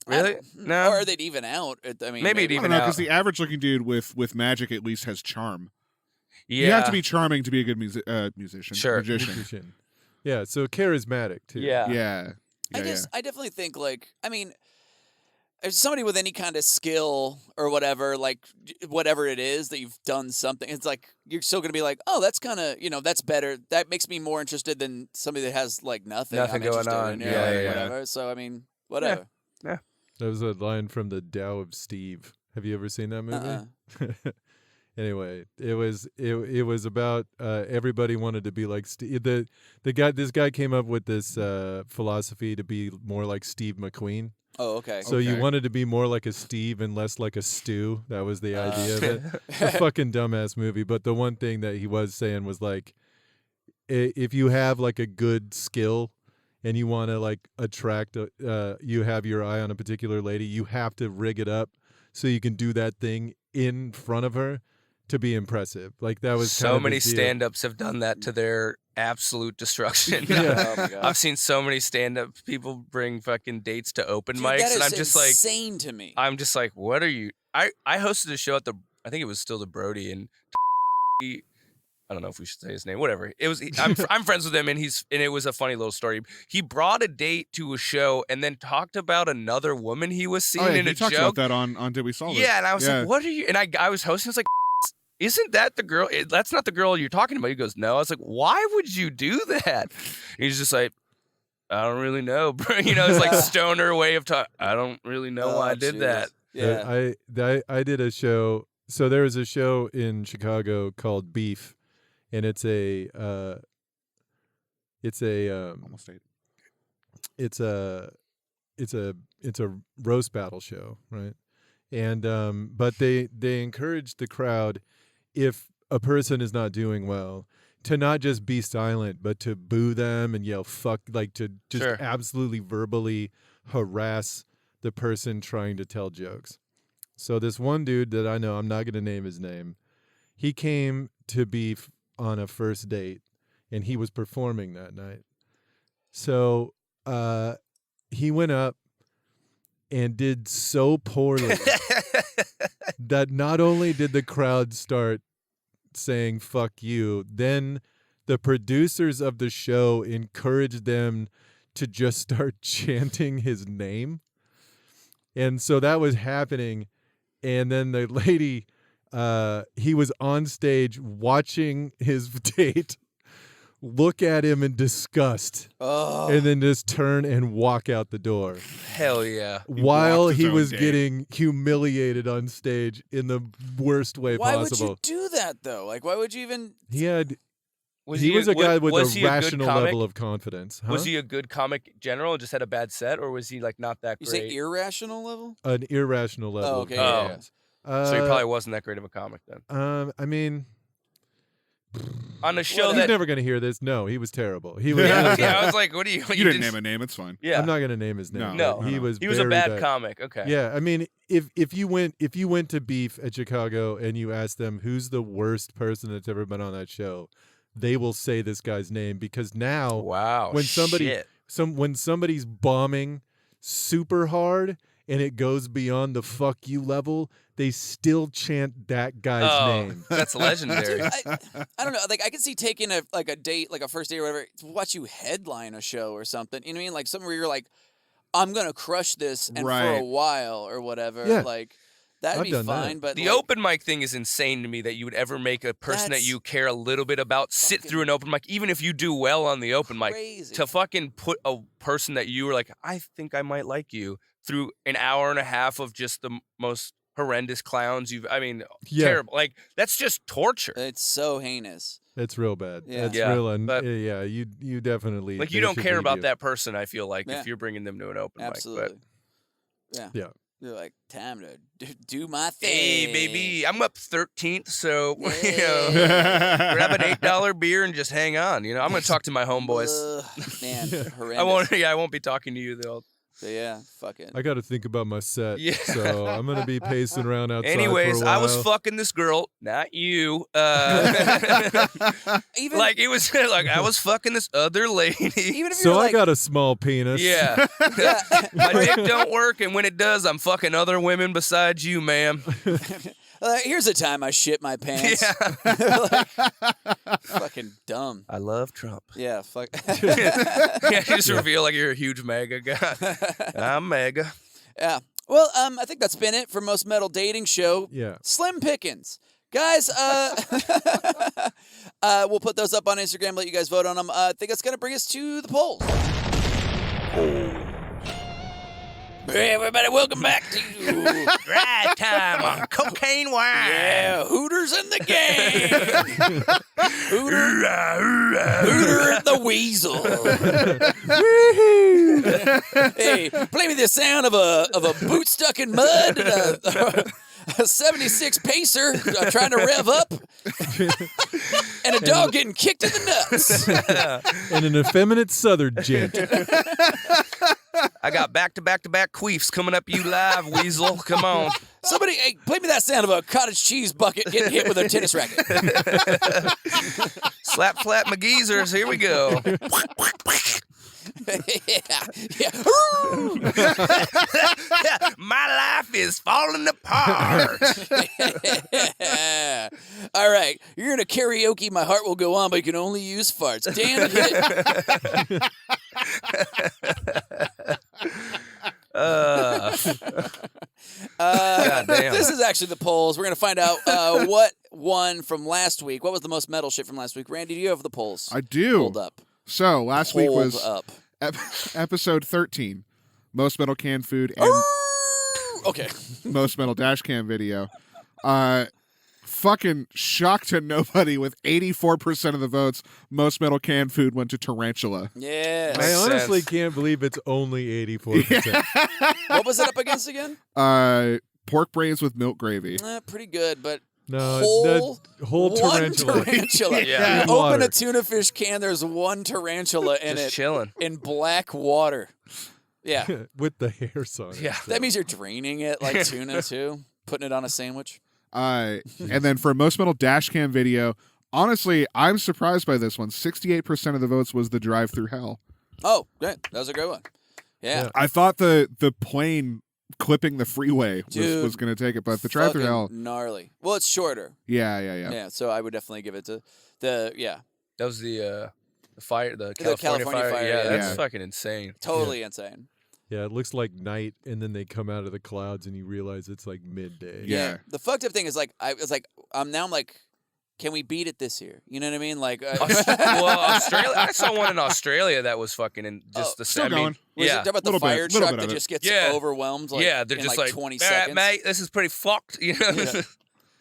Really? No. Or they'd even out. I mean, maybe it'd even out because the average looking dude with magic at least has charm. Yeah. You have to be charming to be a good musician. Sure. Magician. Yeah, so charismatic too. Yeah. Yeah. I definitely think if somebody with any kind of skill or whatever, like whatever it is that you've done something, it's like you're still gonna be like, oh, that's kind of that's better. That makes me more interested than somebody that has like nothing. Nothing I'm going interested on. in, Yeah. whatever. So I mean, whatever. Yeah. That was a line from the Tao of Steve. Have you ever seen that movie? Anyway, it was about everybody wanted to be like Steve. This guy came up with this philosophy to be more like Steve McQueen. Oh, okay. So you wanted to be more like a Steve and less like a Stu. That was the idea of it. A fucking dumbass movie. But the one thing that he was saying was like, if you have like a good skill and you want to like attract, you have your eye on a particular lady, you have to rig it up so you can do that thing in front of her to be impressive. Like that was so many stand-ups have done that to their absolute destruction. Oh my God. I've seen so many stand-up people bring fucking dates to open mics, and I'm just like, insane to me. I'm just like, what are you? I hosted a show at I think it was still the Brody, and I don't know if we should say his name. Whatever. It was. I'm friends with him, and it was a funny little story. He brought a date to a show, and then talked about another woman he was seeing in a talked joke. about that on Did We Solve It? Yeah, and I was like, what are you? And I was hosting. I was like, isn't that the girl? That's not the girl you're talking about. He goes, no. I was like, why would you do that? He's just like, I don't really know, bro. It's like stoner way of talking. I don't really know why I did that. Yeah. I did a show. So there was a show in Chicago called Beef, and it's a Almost ate. it's a roast battle show, right? And but they encourage the crowd, if a person is not doing well, to not just be silent, but to boo them and yell fuck, like to just absolutely verbally harass the person trying to tell jokes. So this one dude that I know, I'm not going to name his name, he came to Beef on a first date, and he was performing that night. So he went up and did so poorly that not only did the crowd start saying fuck you, then the producers of the show encouraged them to just start chanting his name. And so that was happening. And then the lady, he was on stage watching his date look at him in disgust, and then just turn and walk out the door. Hell yeah. While he was getting humiliated on stage in the worst way possible. Why would you do that, though? Like, why would you even... He was a guy with a rational level of confidence. Huh? Was he a good comic general and just had a bad set, or was he like not that great? You say irrational level? An irrational level. Oh, okay. Of confidence. So he probably wasn't that great of a comic then. I mean... On a show He's never going to hear this. No, he was terrible. He was. I was like, "What do you?" You didn't name a name. It's fine. Yeah, I'm not going to name his name. No. He was a bad comic. Okay. Yeah, I mean, if you went to Beef at Chicago and you asked them who's the worst person that's ever been on that show, they will say this guy's name, because now, when somebody's bombing super hard and it goes beyond the fuck you level, they still chant that guy's name. That's legendary. Dude, I don't know. Like, I can see taking a date, like a first date or whatever, to watch you headline a show or something. You know what I mean? Like something where you're like, I'm gonna crush this, and for a while or whatever. Yeah. Like that'd be fine. But the open mic thing is insane to me, that you would ever make a person that you care a little bit about sit through an open mic, even if you do well on the open mic. To fucking put a person that you were like, I think I might like you, through an hour and a half of just the most horrendous clowns terrible. Like, that's just torture. It's so heinous. It's real bad. Yeah. It's real. And you definitely, like, you don't care about that person, I feel like, if you're bringing them to an open mic. Absolutely. But, yeah. You're like, time to do my thing. Hey, baby, I'm up 13th, so grab an $8 beer and just hang on. I'm going to talk to my homeboys. Man, horrendous. I won't be talking to you though. So yeah, fuck it. I got to think about my set, so I'm gonna be pacing around outside. Anyways, for a while. I was fucking this girl, not you. Even like, it was like I was fucking this other lady. Even if so you're I like, got a small penis. Yeah. My dick don't work, and when it does, I'm fucking other women besides you, ma'am. Here's a time I shit my pants. Yeah. Fucking dumb. I love Trump. Yeah, fuck. Yeah, you just reveal like you're a huge MAGA guy. I'm MAGA. Yeah. Well, I think that's been it for Most Metal Dating Show. Yeah. Slim pickings. Guys, we'll put those up on Instagram, let you guys vote on them. I think that's going to bring us to the polls. Hey, everybody, welcome back to Ride time on cocaine wine. Yeah, Hooters in the gang. Hooter the Weasel. Hey, play me the sound of a boot stuck in mud and a 76 pacer trying to rev up, and a dog getting kicked in the nuts. And an effeminate southern gent. I got back-to-back-to-back queefs coming up you live, Weasel. Come on. Somebody, hey, play me that sound of a cottage cheese bucket getting hit with a tennis racket. Slap flat McGeezers. Here we go. Yeah. My life is falling apart. All right, you're gonna karaoke "My Heart Will Go On," but you can only use farts. Dan, hit it. Goddamn. This is actually the polls. We're gonna find out what won from last week. What was the most metal shit from last week? Randy, do you have the polls? I do. Hold up. So last week Hold was up. episode 13, most metal canned food and Okay. most metal dash cam video. Fucking shock to nobody with 84% of the votes. Most metal canned food went to Tarantula. Yeah. I honestly can't believe it's only 84%. What was it up against again? Pork brains with milk gravy. Pretty good, but No, whole whole one tarantula. tarantula. Yeah. You In open water. a tuna fish can, there's one tarantula in Just it chilling. in black water. Yeah. With the hairs on it. Yeah. That means you're draining it like tuna too, putting it on a sandwich. And then for most metal dash cam video, honestly, I'm surprised by this one. 68% of the votes was the drive through hell. Oh, great. That was a good one. Yeah. I thought the plane clipping the freeway Dude, was going to take it, but the drive through Fucking hell. gnarly. Well, it's shorter. Yeah. Yeah, so I would definitely give it to the That was the fire, the The California, California fire, Yeah, that's yeah. fucking insane. totally insane. Yeah, it looks like night, and then they come out of the clouds, and you realize it's like midday. Yeah. The fucked up thing is like I'm like, can we beat it this year? You know what I mean? Like, Well, Australia. I saw one in Australia that was fucking in just the still same. I mean, going. was it yeah, talking about the Little bit- fire little truck bit that of it. just gets Yeah. overwhelmed? Like, yeah, they're in just like like 20 "All right, seconds. mate, this is pretty fucked. You know? Yeah.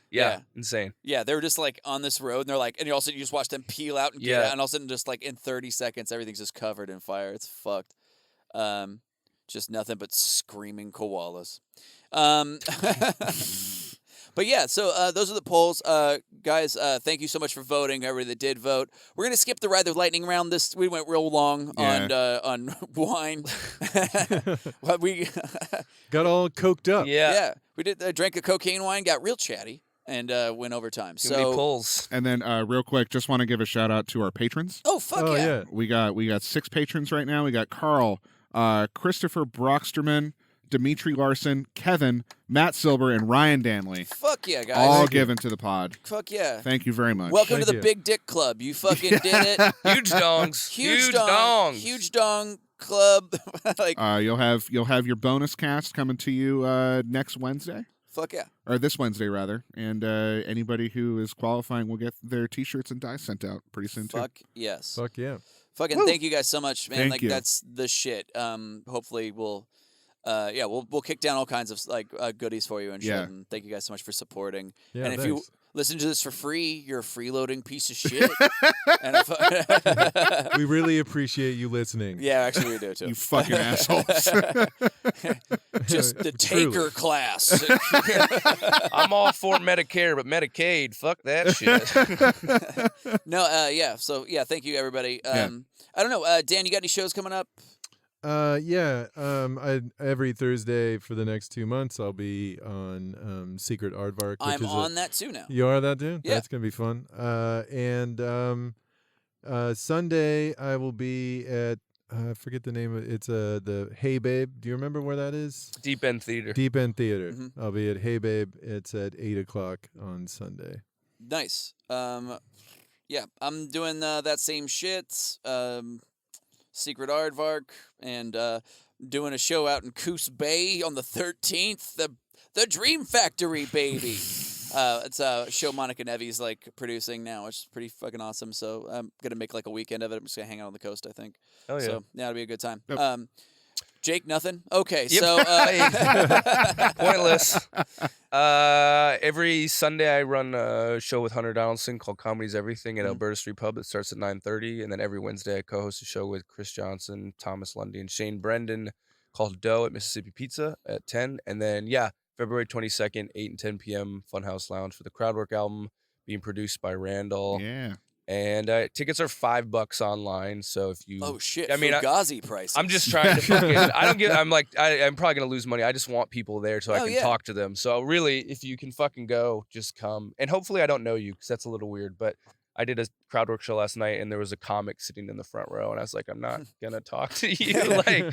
Yeah, insane. Yeah, they were just like on this road, and they're like, and you also you just watch them peel out and get Yeah. out, and all of a sudden, just like in 30 seconds, everything's just covered in fire. It's fucked. Just nothing but screaming koalas. But yeah, so those are the polls, guys. Thank you so much for voting. Everybody that did vote. We're gonna skip the Ride the Lightning round. We went real long on wine. But we Got all coked up. Yeah. we did drank a cocaine wine, got real chatty, and went over time. Too many So pulls. And then real quick, just want to give a shout out to our patrons. oh fuck Oh, yeah. yeah. We got 6 patrons right now. We got Carl, Christopher Brocksterman, Dimitri Larson, Kevin, Matt Silber, and Ryan Danley. Fuck yeah, guys. All Thank you. given to the pod. Fuck yeah. Thank you very much. Welcome to Thank the you. Big Dick Club. You fucking did it. Huge dongs. Huge dong. dongs. Huge dong club. Like You'll have your bonus cast coming to you next Wednesday, fuck yeah. or this Wednesday rather. And anybody who is qualifying will get their T-shirts and dice sent out pretty soon too. Fuck yes. Fuck yeah. Fucking thank you guys so much, man. Thank like you. that's the shit. Hopefully we'll we'll kick down all kinds of like goodies for you and shit. Yeah. And thank you guys so much for supporting. Yeah, and if you thanks. listen to this for free, you're a freeloading piece of shit. And if, We really appreciate you listening. yeah, actually we do too. You fucking assholes. Just the Truly. taker class. I'm all for Medicare, but Medicaid, fuck that shit. No, yeah. So yeah, thank you everybody. Yeah. I don't know, Dan, you got any shows coming up? Every Thursday for the next 2 months, I'll be on Secret Aardvark. I'm on that too now. You are that dude? Yeah. That's gonna be fun. And Sunday I will be at I forget the name of it. It's the Hey Babe. Do you remember where that is? Deep End Theater. Deep End Theater. Mhm. I'll be at Hey Babe. It's at 8:00 on Sunday. Nice. Yeah, I'm doing that same shit. Secret Aardvark, and doing a show out in Coos Bay on the 13th. The Dream Factory, baby. It's a show Monica Nevi's like producing now, which is pretty fucking awesome. So I'm gonna make like a weekend of it. I'm just gonna hang out on the coast, I think. Oh yeah. So yeah, it'll be a good time. Yep. Jake, nothing. Okay, Yep. so Pointless. Every Sunday I run a show with Hunter Donaldson called Comedy's Everything at Alberta Street Pub. It starts at 9:30, and then every Wednesday I co-host a show with Chris Johnson, Thomas Lundy, and Shane Brendan called Dough at Mississippi Pizza at 10. And then February 22nd, 8 and 10 p.m. Funhouse Lounge for the Crowdwork album being produced by Randall. Yeah. And tickets are $5 online. So if you, Fugazi prices. I'm just trying to fucking. I'm probably gonna lose money. I just want people there so I can talk to them. So really, if you can fucking go, just come. And hopefully, I don't know you because that's a little weird. But I did a crowdwork show last night, and there was a comic sitting in the front row, and I was like, I'm not gonna talk to you. Like,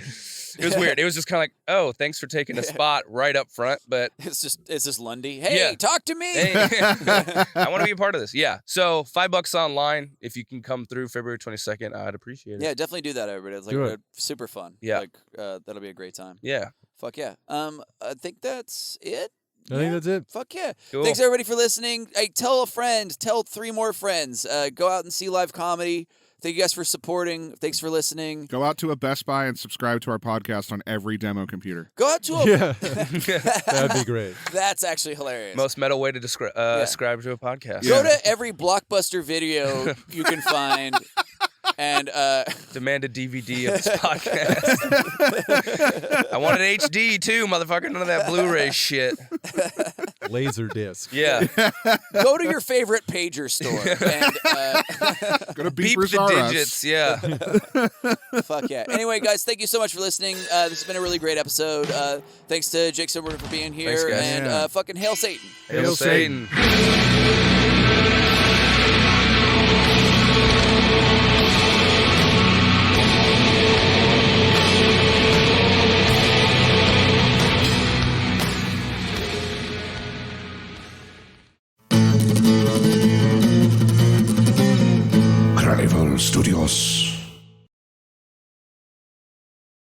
it was weird. It was just kind of like, oh, thanks for taking a spot right up front. But it's just Lundy. Hey, talk to me. Hey. I want to be a part of this. Yeah. So $5 online. If you can come through February 22nd, I'd appreciate it. Yeah, definitely do that, everybody. It's like super fun. Yeah. Like that'll be a great time. Yeah. Fuck yeah. I think that's it. I think that's it. Fuck yeah. Cool. Thanks, everybody, for listening. Hey, tell a friend. Tell 3 more friends. Go out and see live comedy. Thank you guys for supporting. Thanks for listening. Go out to a Best Buy and subscribe to our podcast on every demo computer. Go out to a... Yeah. That'd be great. That's actually hilarious. Most metal way to subscribe to a podcast. Go to every Blockbuster video you can find. And demand a DVD of this podcast. I want an HD too, motherfucker. None of that Blu-ray shit. Laser disc. Yeah. Go to your favorite pager store and go to beep Beepers the R Us. digits. Yeah. Fuck yeah. Anyway, guys, thank you so much for listening. This has been a really great episode. Thanks to Jake Silberman for being here. Thanks, guys. And fucking hail Satan. Hail Satan. Carnival Studios.